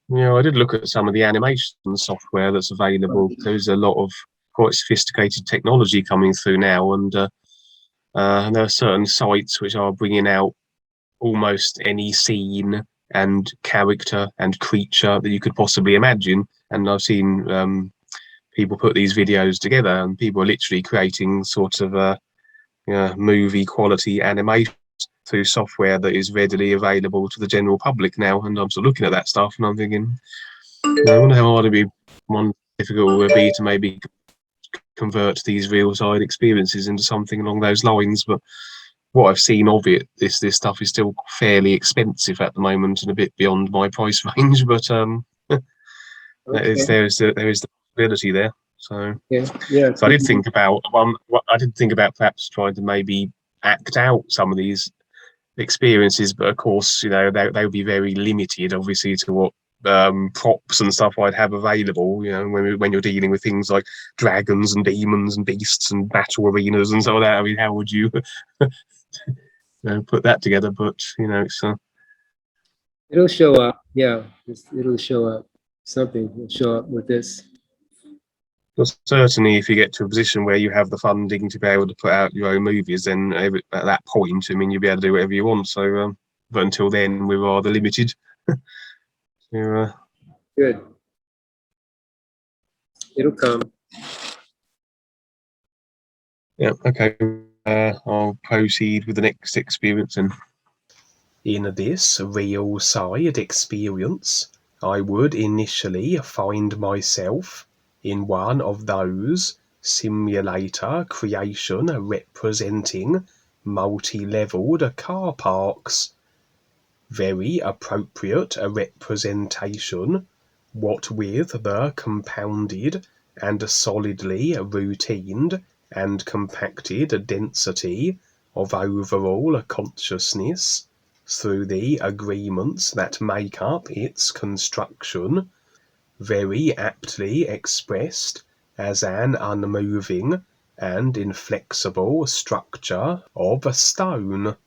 Yeah, I did look at some of the animation software that's available. There's a lot of quite sophisticated technology coming through now, and there are certain sites which are bringing out almost any scene and character and creature that you could possibly imagine. And I've seen people put these videos together, and people are literally creating sort of movie quality animation through software that is readily available to the general public now. And I'm sort of looking at that stuff and I'm thinking, I wonder how hard it'd be, one difficult it would be to maybe convert these real side experiences into something along those lines. But what I've seen of it, this stuff is still fairly expensive at the moment and a bit beyond my price range. But Okay. there is the possibility there. So Yeah. so I did think about perhaps trying to maybe act out some of these experiences, but of course, they would be very limited, obviously, to what props and stuff I'd have available. When you're dealing with things like dragons and demons and beasts and battle arenas and so on. I mean, how would you put that together? But it's It'll show up. Yeah, it'll show up. Something will show up with this. but certainly, if you get to a position where you have the funding to be able to put out your own movies, then at that point, I mean, you'll be able to do whatever you want. So, but until then, we're rather limited. So, Good. It'll come. yeah. Okay. I'll proceed with the next experience then. In this real side experience, I would initially find myself in one of those simulator creation representing multi-leveled car parks. Very appropriate a representation, what with the compounded and solidly routined and compacted density of overall consciousness through the agreements that make up its construction, very aptly expressed as an unmoving and inflexible structure of a stone.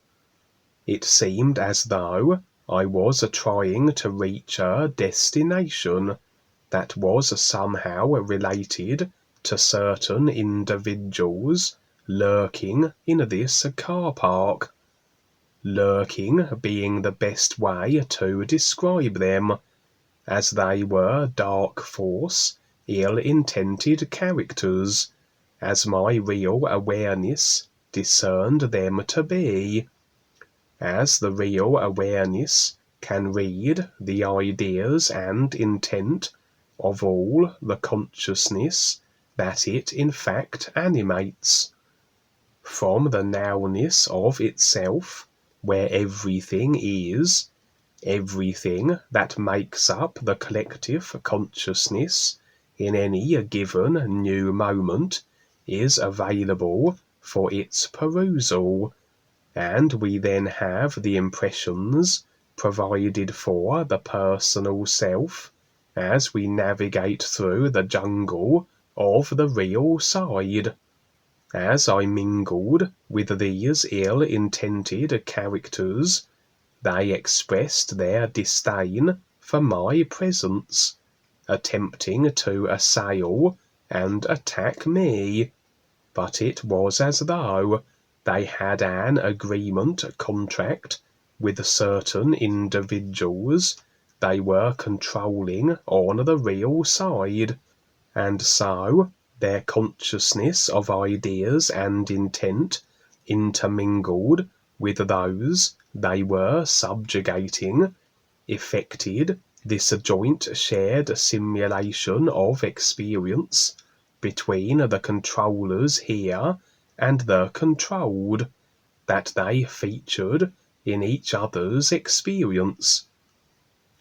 It seemed as though I was trying to reach a destination that was somehow related to certain individuals lurking in this car park. Lurking being the best way to describe them, as they were dark force, ill-intended characters, as my real awareness discerned them to be. As the real awareness can read the ideas and intent of all the consciousness that it in fact animates. From the nowness of itself, where everything is, everything that makes up the collective consciousness in any given new moment is available for its perusal, and we then have the impressions provided for the personal self as we navigate through the jungle of the real side. As I mingled with these ill-intended characters, they expressed their disdain for my presence, attempting to assail and attack me, but it was as though they had an agreement contract with certain individuals they were controlling on the real side, and so their consciousness of ideas and intent intermingled with those they were subjugating, effected this joint shared simulation of experience between the controllers here and the controlled, that they featured in each other's experience.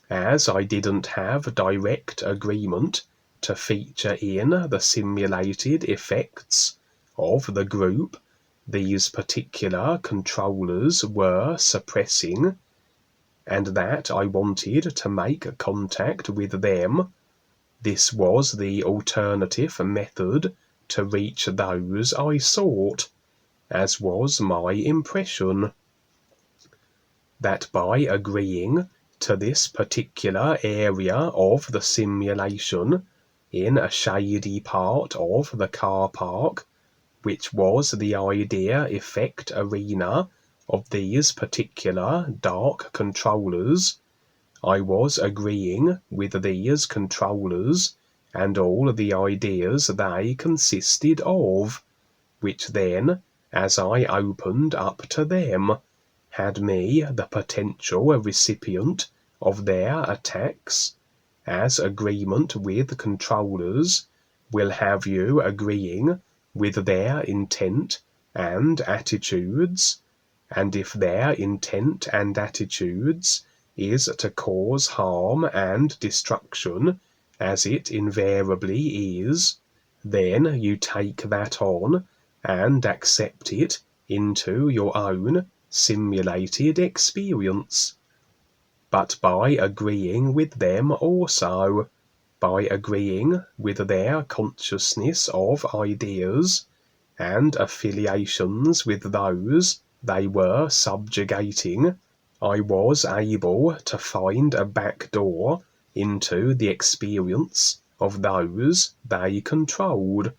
As I didn't have direct agreement to feature in the simulated effects of the group these particular controllers were suppressing, and that I wanted to make contact with them, this was the alternative method to reach those I sought, as was my impression. That by agreeing to this particular area of the simulation, in a shady part of the car park, which was the idea effect arena of these particular dark controllers, I was agreeing with these controllers and all the ideas they consisted of, which then, as I opened up to them, had me the potential recipient of their attacks, as agreement with controllers will have you agreeing with their intent and attitudes, and if their intent and attitudes is to cause harm and destruction, as it invariably is, then you take that on and accept it into your own simulated experience. But by agreeing with them also, by agreeing with their consciousness of ideas and affiliations with those they were subjugating, I was able to find a back door into the experience of those they controlled,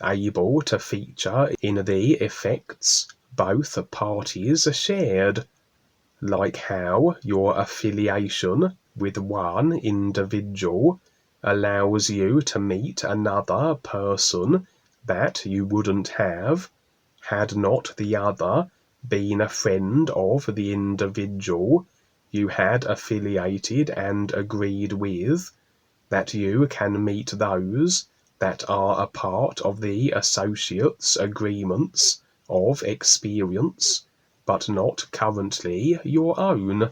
able to feature in the effects both parties shared, like how your affiliation with one individual allows you to meet another person that you wouldn't have had not the other been a friend of the individual you had affiliated and agreed with, that you can meet those that are a part of the associates' agreements of experience, but not currently your own.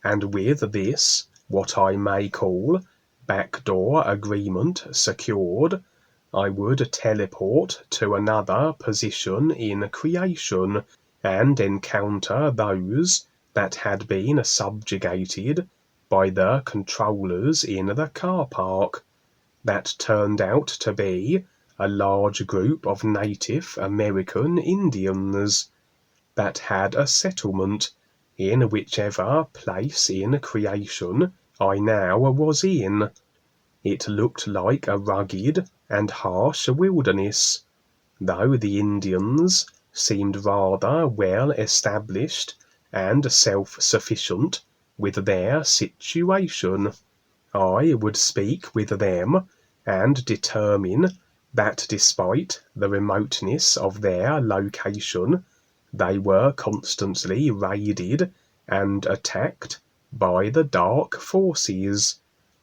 And with this, what I may call backdoor agreement secured, I would teleport to another position in creation and encounter those that had been subjugated by the controllers in the car park, that turned out to be a large group of Native American Indians that had a settlement in whichever place in creation I now was in. It looked like a rugged and harsh wilderness, though the Indians seemed rather well established and self-sufficient with their situation. I would speak with them and determine that despite the remoteness of their location, they were constantly raided and attacked by the dark forces,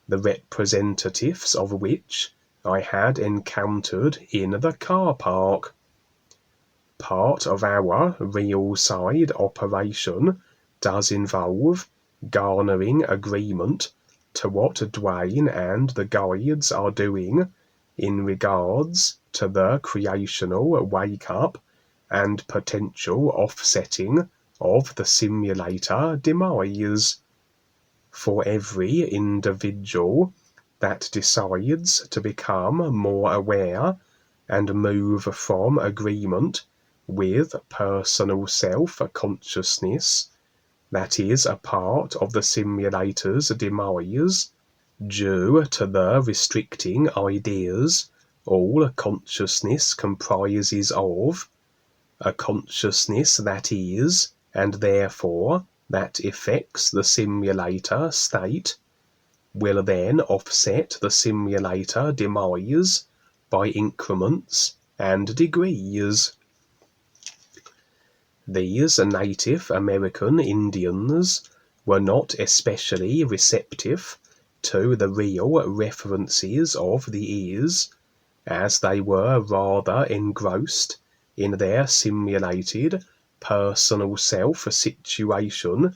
the representatives of which I had encountered in the car park. Part of our real side operation does involve garnering agreement to what Duane and the guides are doing in regards to the creational wake-up and potential offsetting of the simulator demise. For every individual that decides to become more aware and move from agreement with personal self-consciousness, that is a part of the simulator's demise, due to the restricting ideas all consciousness comprises of, a consciousness that is, and therefore that affects the simulator state, will then offset the simulator demise by increments and degrees. These Native American Indians were not especially receptive to the real references of the ears, as they were rather engrossed in their simulated personal self-situation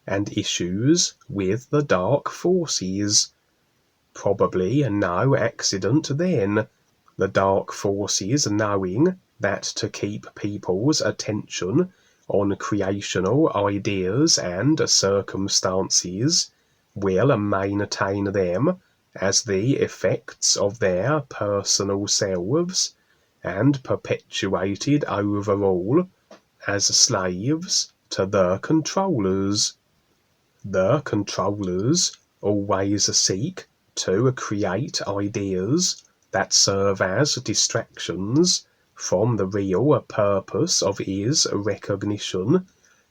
and issues with the dark forces. Probably no accident then, the dark forces knowing that to keep people's attention on creational ideas and circumstances will maintain them as the effects of their personal selves, and perpetuated overall as slaves to the controllers. The controllers always seek to create ideas that serve as distractions from the real purpose of is recognition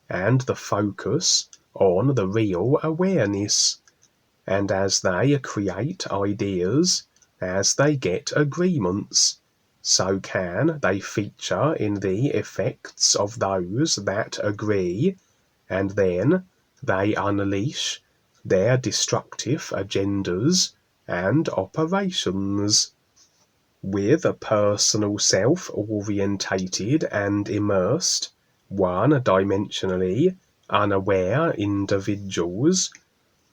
and the focus on the real awareness. And as they create ideas, as they get agreements, so can they feature in the effects of those that agree, and then they unleash their destructive agendas and operations. With a personal self orientated and immersed, one-dimensionally unaware individuals,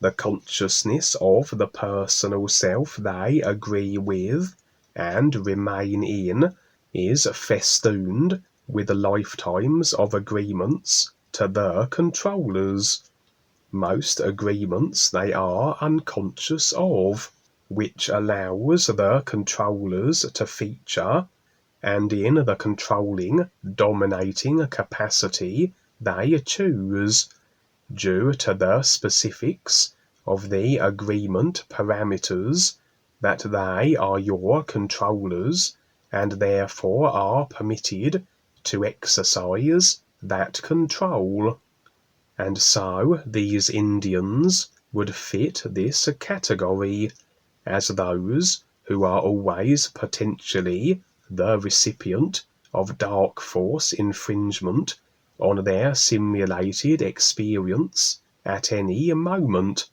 the consciousness of the personal self they agree with and remain in is festooned with lifetimes of agreements to the controllers. Most agreements they are unconscious of, which allows the controllers to feature, and in the controlling, dominating capacity they choose, due to the specifics of the agreement parameters, that they are your controllers and therefore are permitted to exercise that control. And so these Indians would fit this category as those who are always potentially the recipient of dark force infringement on their simulated experience at any moment.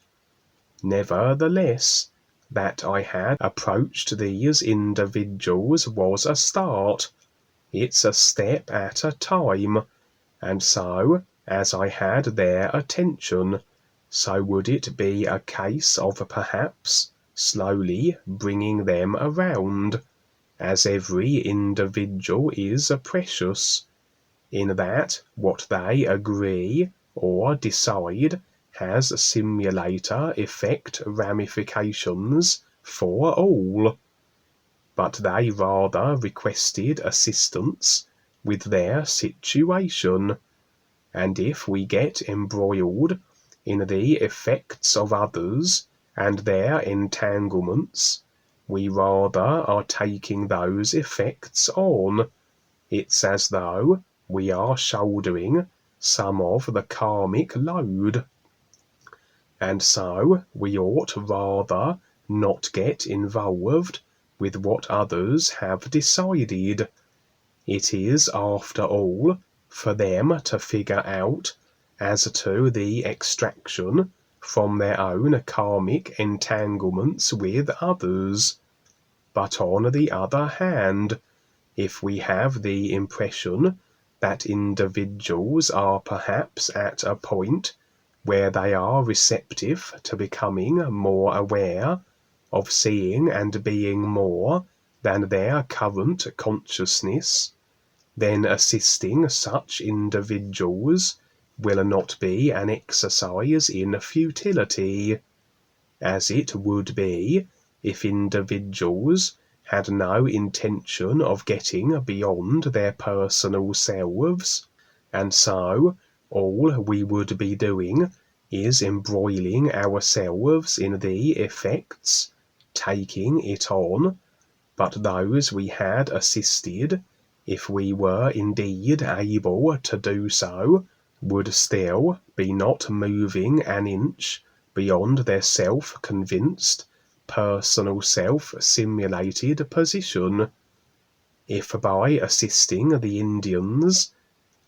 Nevertheless, that I had approached these individuals was a start. It's a step at a time, and so, as I had their attention, so would it be a case of perhaps slowly bringing them around, as every individual is precious, in that what they agree or decide has simulator effect ramifications for all. But they rather requested assistance with their situation, and if we get embroiled in the effects of others and their entanglements, we rather are taking those effects on. It's as though we are shouldering some of the karmic load. And so we ought rather not get involved with what others have decided. It is, after all, for them to figure out as to the extraction from their own karmic entanglements with others. But on the other hand, if we have the impression that individuals are perhaps at a point where they are receptive to becoming more aware, of seeing and being more than their current consciousness, then assisting such individuals will not be an exercise in futility, as it would be if individuals had no intention of getting beyond their personal selves, and so all we would be doing is embroiling ourselves in the effects, taking it on. But those we had assisted, if we were indeed able to do so, would still be not moving an inch beyond their self-convinced, personal self-simulated position. If by assisting the Indians,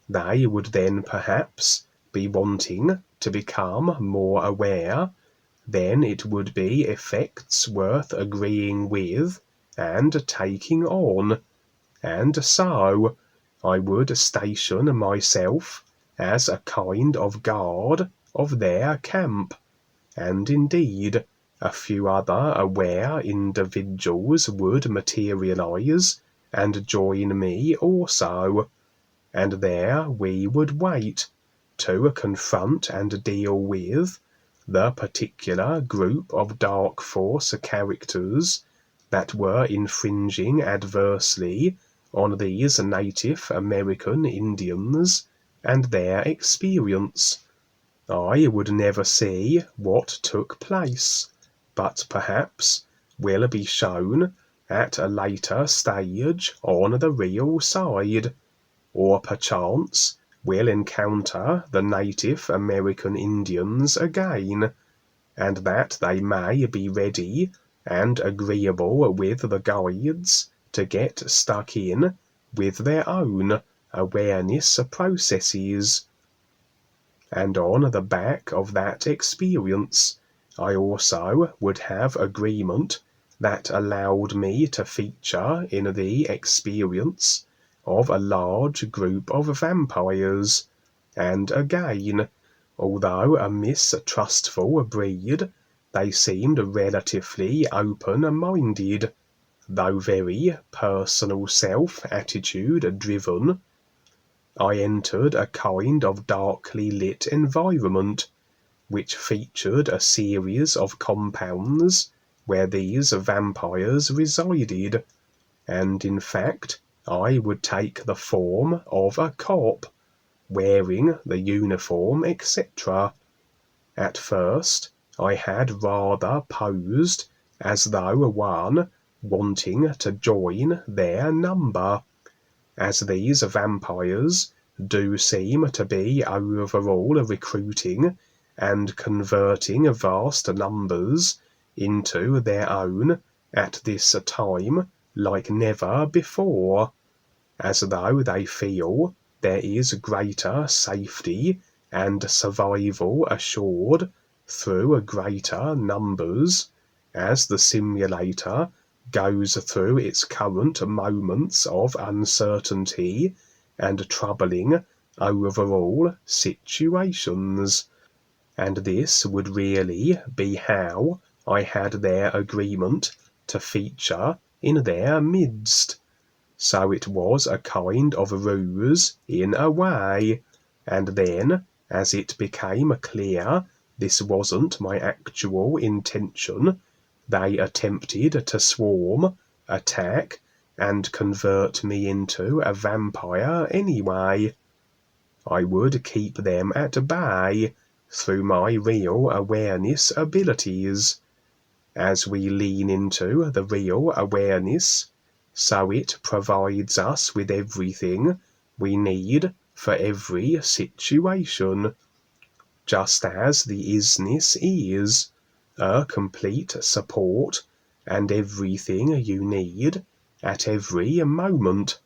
they would then perhaps be wanting to become more aware, then it would be effects worth agreeing with and taking on, and so I would station myself as a kind of guard of their camp, and indeed a few other aware individuals would materialize and join me also, and there we would wait to confront and deal with the particular group of dark force characters that were infringing adversely on these Native American Indians and their experience. I would never see what took place, but perhaps will be shown at a later stage on the real side, or perchance will encounter the Native American Indians again, and that they may be ready and agreeable with the guides to get stuck in with their own awareness processes. And on the back of that experience, I also would have agreement that allowed me to feature in the experience of a large group of vampires, and again, although a mistrustful breed, they seemed relatively open-minded, though very personal self-attitude driven. I entered a kind of darkly lit environment, which featured a series of compounds where these vampires resided, and in fact I would take the form of a cop, wearing the uniform, etc. At first I had rather posed as though one wanting to join their number, as these vampires do seem to be overall recruiting and converting vast numbers into their own at this time like never before, as though they feel there is greater safety and survival assured through greater numbers, as the simulator goes through its current moments of uncertainty and troubling overall situations. And this would really be how I had their agreement to feature in their midst. So it was a kind of ruse in a way, and then, as it became clear this wasn't my actual intention, they attempted to swarm, attack, and convert me into a vampire anyway. I would keep them at bay through my real awareness abilities. As we lean into the real awareness, so it provides us with everything we need for every situation, just as the isness is, a complete support and everything you need at every moment.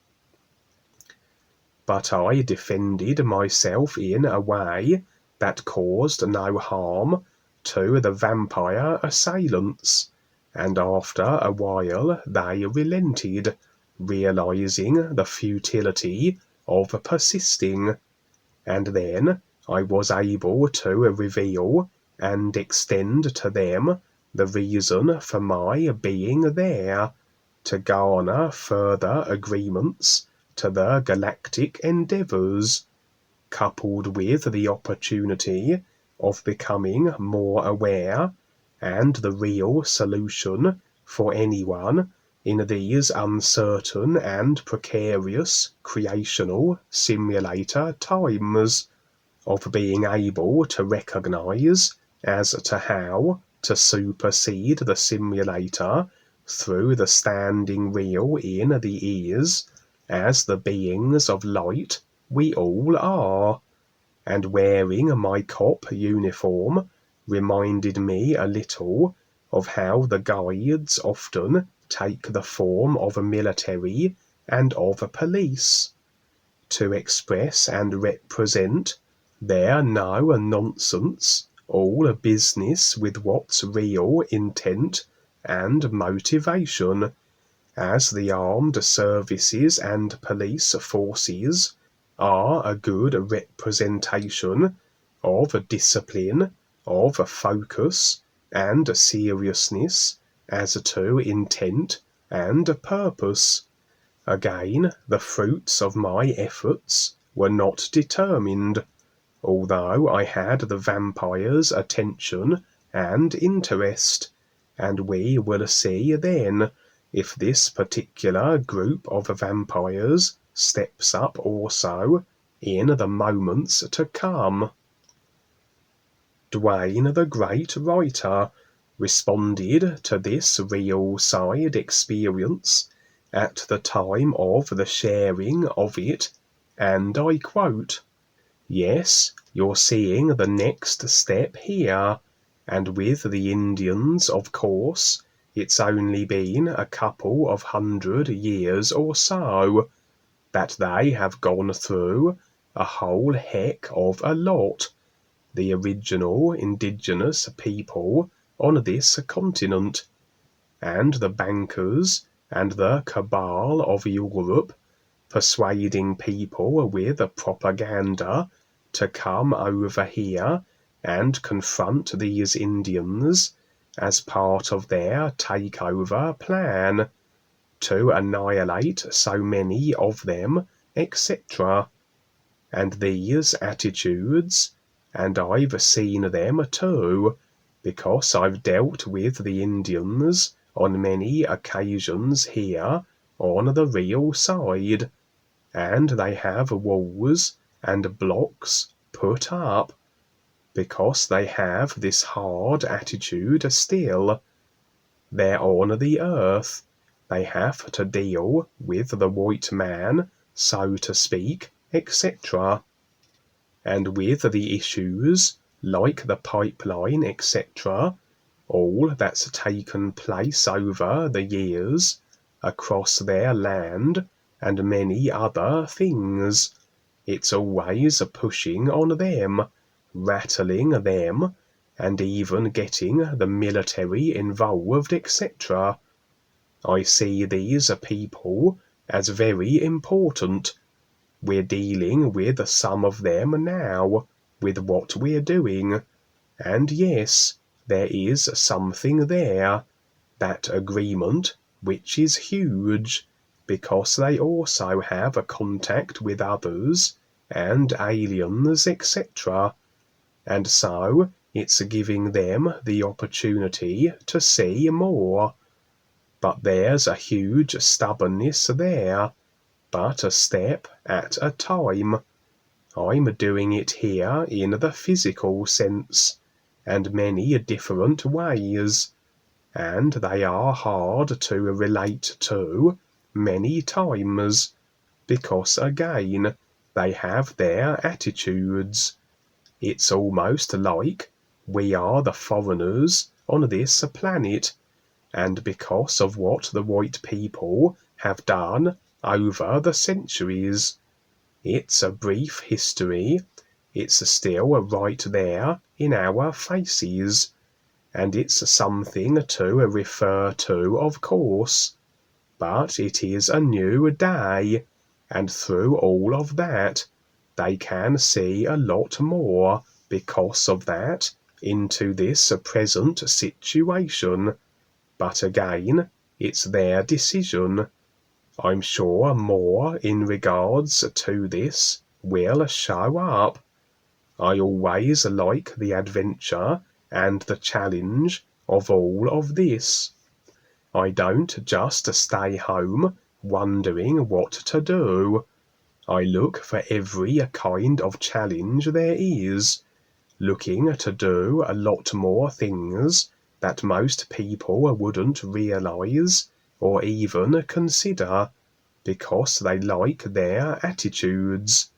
But I defended myself in a way that caused no harm to the vampire assailants, and after a while they relented, realizing the futility of persisting, and then I was able to reveal and extend to them the reason for my being there, to garner further agreements to the galactic endeavors, coupled with the opportunity of becoming more aware, and the real solution for anyone in these uncertain and precarious creational simulator times, of being able to recognize as to how to supersede the simulator through the standing real in the ears as the beings of light we all are, and wearing my cop uniform reminded me a little of how the guides often take the form of a military and of a police, to express and represent their no-nonsense, all business with what's real intent and motivation, as the armed services and police forces are a good representation of discipline, of focus, and seriousness as to intent and purpose. Again, the fruits of my efforts were not determined, although I had the vampire's attention and interest, and we will see then if this particular group of vampires steps up also in the moments to come. Duane the Great Writer, responded to this real side experience at the time of the sharing of it, and I quote, "Yes, you're seeing the next step here, and with the Indians, of course, it's only been a couple of 100 years or so that they have gone through a whole heck of a lot, the original indigenous people on this continent, and the bankers and the cabal of Europe persuading people with propaganda to come over here and confront these Indians as part of their takeover plan to annihilate so many of them, etc. And these attitudes, and I've seen them too, because I've dealt with the Indians on many occasions here on the real side, and they have walls and blocks put up, because they have this hard attitude still. They're on the earth. They have to deal with the white man, so to speak, etc. And with the issues, like the pipeline, etc., all that's taken place over the years, across their land, and many other things, it's always pushing on them, rattling them, and even getting the military involved, etc. I see these people as very important. We're dealing with some of them now, with what we're doing. And yes, there is something there, that agreement, which is huge, because they also have a contact with others, and aliens, etc. And so it's giving them the opportunity to see more. But there's a huge stubbornness there, but a step at a time. I'm doing it here in the physical sense, and many different ways, and they are hard to relate to many times, because again, they have their attitudes. It's almost like we are the foreigners on this planet, and because of what the white people have done over the centuries. It's a brief history. It's still right there in our faces, and it's something to refer to, of course. But it is a new day, and through all of that, they can see a lot more because of that into this present situation. But again, it's their decision. I'm sure more in regards to this will show up. I always like the adventure and the challenge of all of this. I don't just stay home wondering what to do. I look for every kind of challenge there is, looking to do a lot more things that most people wouldn't realize or even consider, because they like their attitudes,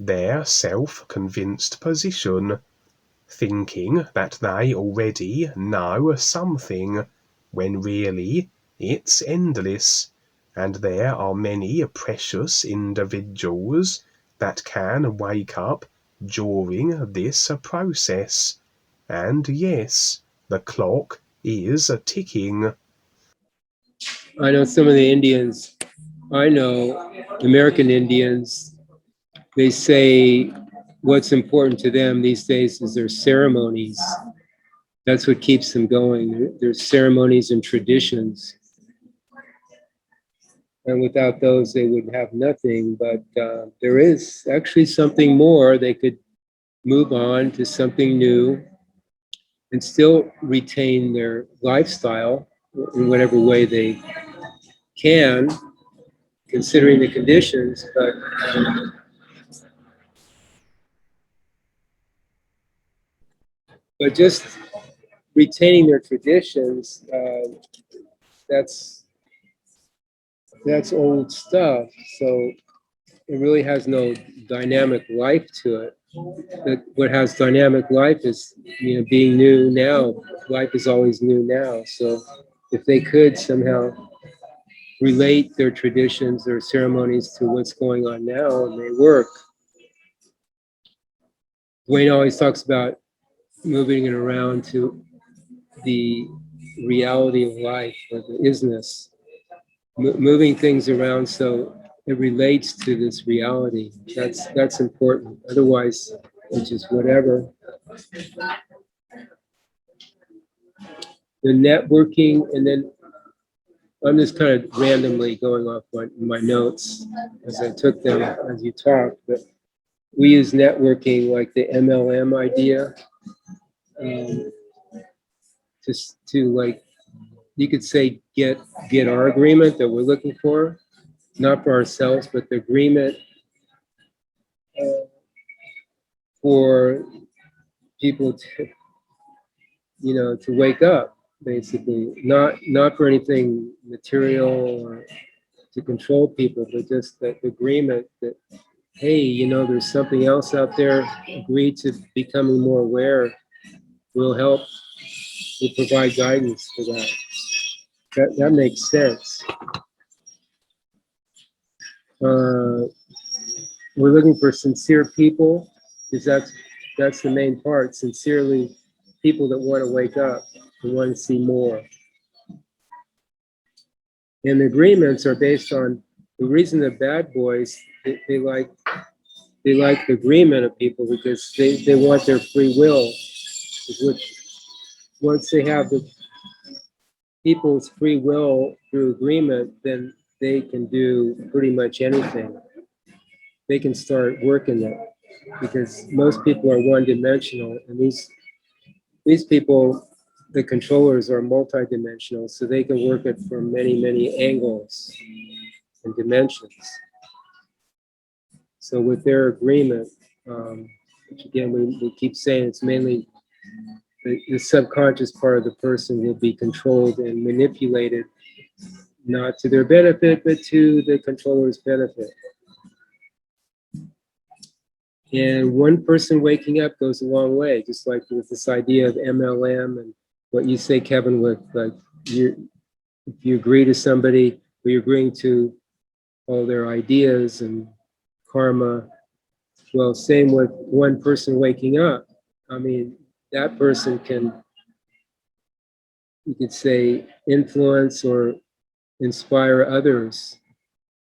their self-convinced position, thinking that they already know something, when really it's endless, and there are many precious individuals that can wake up during this process. And yes, the clock is ticking. I know some of the Indians, I know American Indians, they say what's important to them these days is their ceremonies. That's what keeps them going. Their ceremonies and traditions. And without those, they would have nothing. But there is actually something more. They could move on to something new and still retain their lifestyle in whatever way they can, considering the conditions. But just retaining their traditions, that's old stuff. So it really has no dynamic life to it. But what has dynamic life is, being new now. Life is always new now. So if they could somehow relate their traditions, their ceremonies to what's going on now, and they work. Duane always talks about moving it around to the reality of life, or the isness, moving things around so it relates to this reality. That's important. Otherwise, it's just whatever. The networking, and then I'm just kind of randomly going off my notes as I took them as you talked, but we use networking like the MLM idea, just to, like, you could say, get our agreement that we're looking for, not for ourselves, but the agreement for people to, to wake up, basically, not for anything material or to control people, but just that agreement that, hey, there's something else out there. Agree to becoming more aware. We'll help. We'll provide guidance for that. That makes sense. We're looking for sincere people, because that's the main part. Sincerely, people that want to wake up and want to see more. And the agreements are based on the reason the bad boys, they like the agreement of people, because they want their free will. Which, once they have the people's free will through agreement, then they can do pretty much anything. They can start working it, because most people are one-dimensional, and these people, the controllers, are multi-dimensional, so they can work it from many angles and dimensions. So with their agreement, which again, we keep saying, it's mainly the subconscious part of the person will be controlled and manipulated, not to their benefit, but to the controller's benefit. And one person waking up goes a long way, just like with this idea of MLM and what you say, Kevin, with like, if you agree to somebody, or you're agreeing to all their ideas and karma. Well, same with one person waking up. I mean, that person can, you could say, influence or inspire others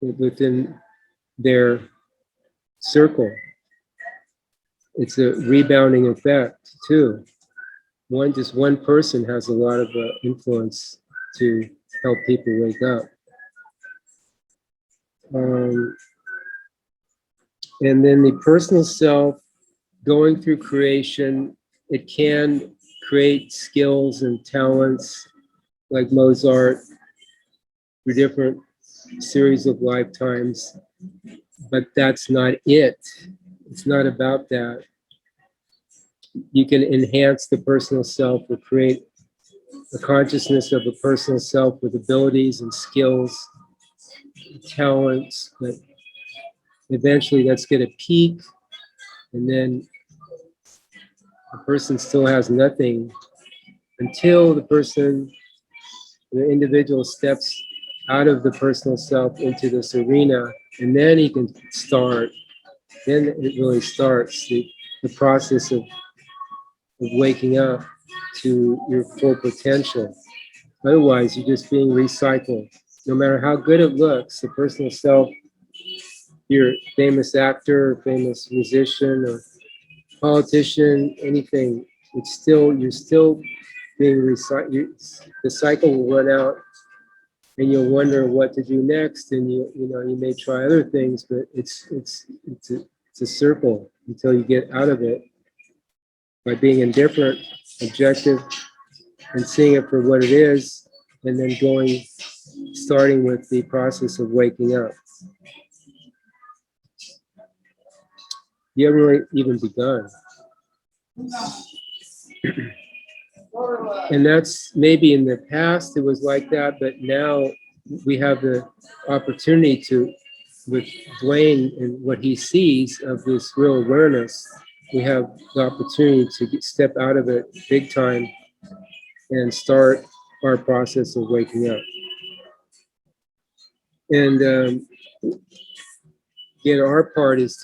within their circle. It's a rebounding effect too. Just one person has a lot of influence to help people wake up. And then the personal self, going through creation, it can create skills and talents like Mozart for different series of lifetimes, but that's not it. It's not about that. You can enhance the personal self or create a consciousness of a personal self with abilities and skills, talents, but eventually that's going to peak, and then the person still has nothing until the individual steps out of the personal self into this arena, and then he can start. Then it really starts the process of waking up to your full potential. Otherwise, you're just being recycled. No matter how good it looks, the personal self, you're a famous actor, famous musician, or politician, anything, you're still being recycled. The cycle will run out, and you'll wonder what to do next, and you may try other things, but it's a circle until you get out of it by being indifferent, objective, and seeing it for what it is, and then starting with the process of waking up. You haven't really even begun. And that's maybe in the past it was like that, but now we have the opportunity to, with Duane and what he sees of this real awareness, we have the opportunity to step out of it big time and start our process of waking up. And again, our part is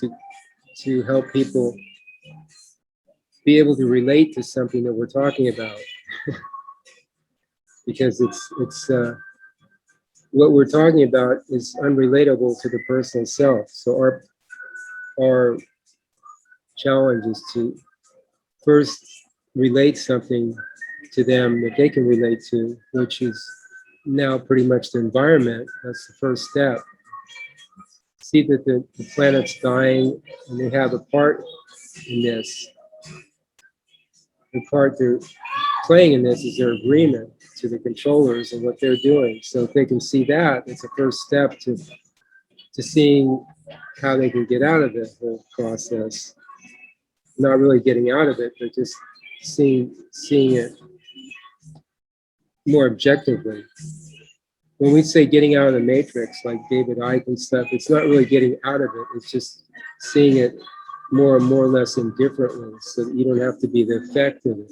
to help people be able to relate to something that we're talking about. Because it's what we're talking about is unrelatable to the personal self. So our challenge is to first relate something to them that they can relate to, which is now pretty much the environment. That's the first step. See that the planet's dying and they have a part in this. The part they're playing in this is their agreement to the controllers and what they're doing. So if they can see that, it's a first step to seeing how they can get out of the whole process. Not really getting out of it, but just seeing it more objectively. When we say getting out of the matrix, like David Icke and stuff, it's not really getting out of it. It's just seeing it more and more or less indifferently, so that you don't have to be the effect of it.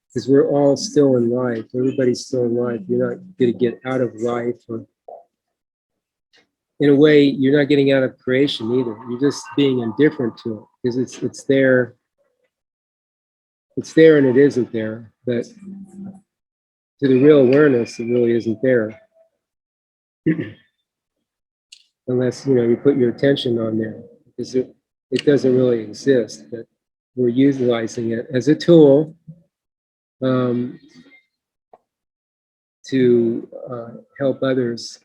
Because we're all still in life. Everybody's still in life. You're not going to get out of life. Or, in a way, you're not getting out of creation either. You're just being indifferent to it because it's there. It's there and it isn't there. But to the real awareness, it really isn't there. Unless, you put your attention on there, because it doesn't really exist. But we're utilizing it as a tool to help others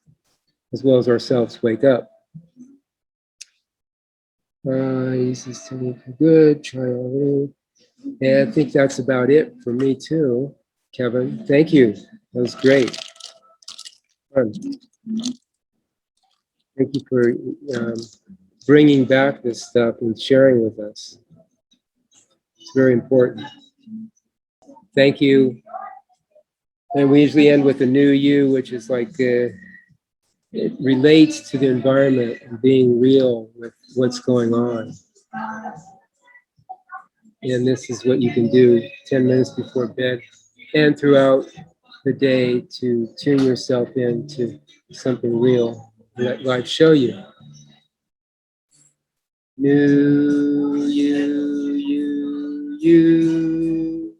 as well as ourselves wake up. This is good. Try already. And I think that's about it for me too, Kevin. Thank you. That was great. Fun. Thank you for bringing back this stuff and sharing with us. It's very important. Thank you. And we usually end with a new you, which is like it relates to the environment and being real with what's going on. And this is what you can do 10 minutes before bed and throughout the day to tune yourself into something real. Let life show you. New you. You.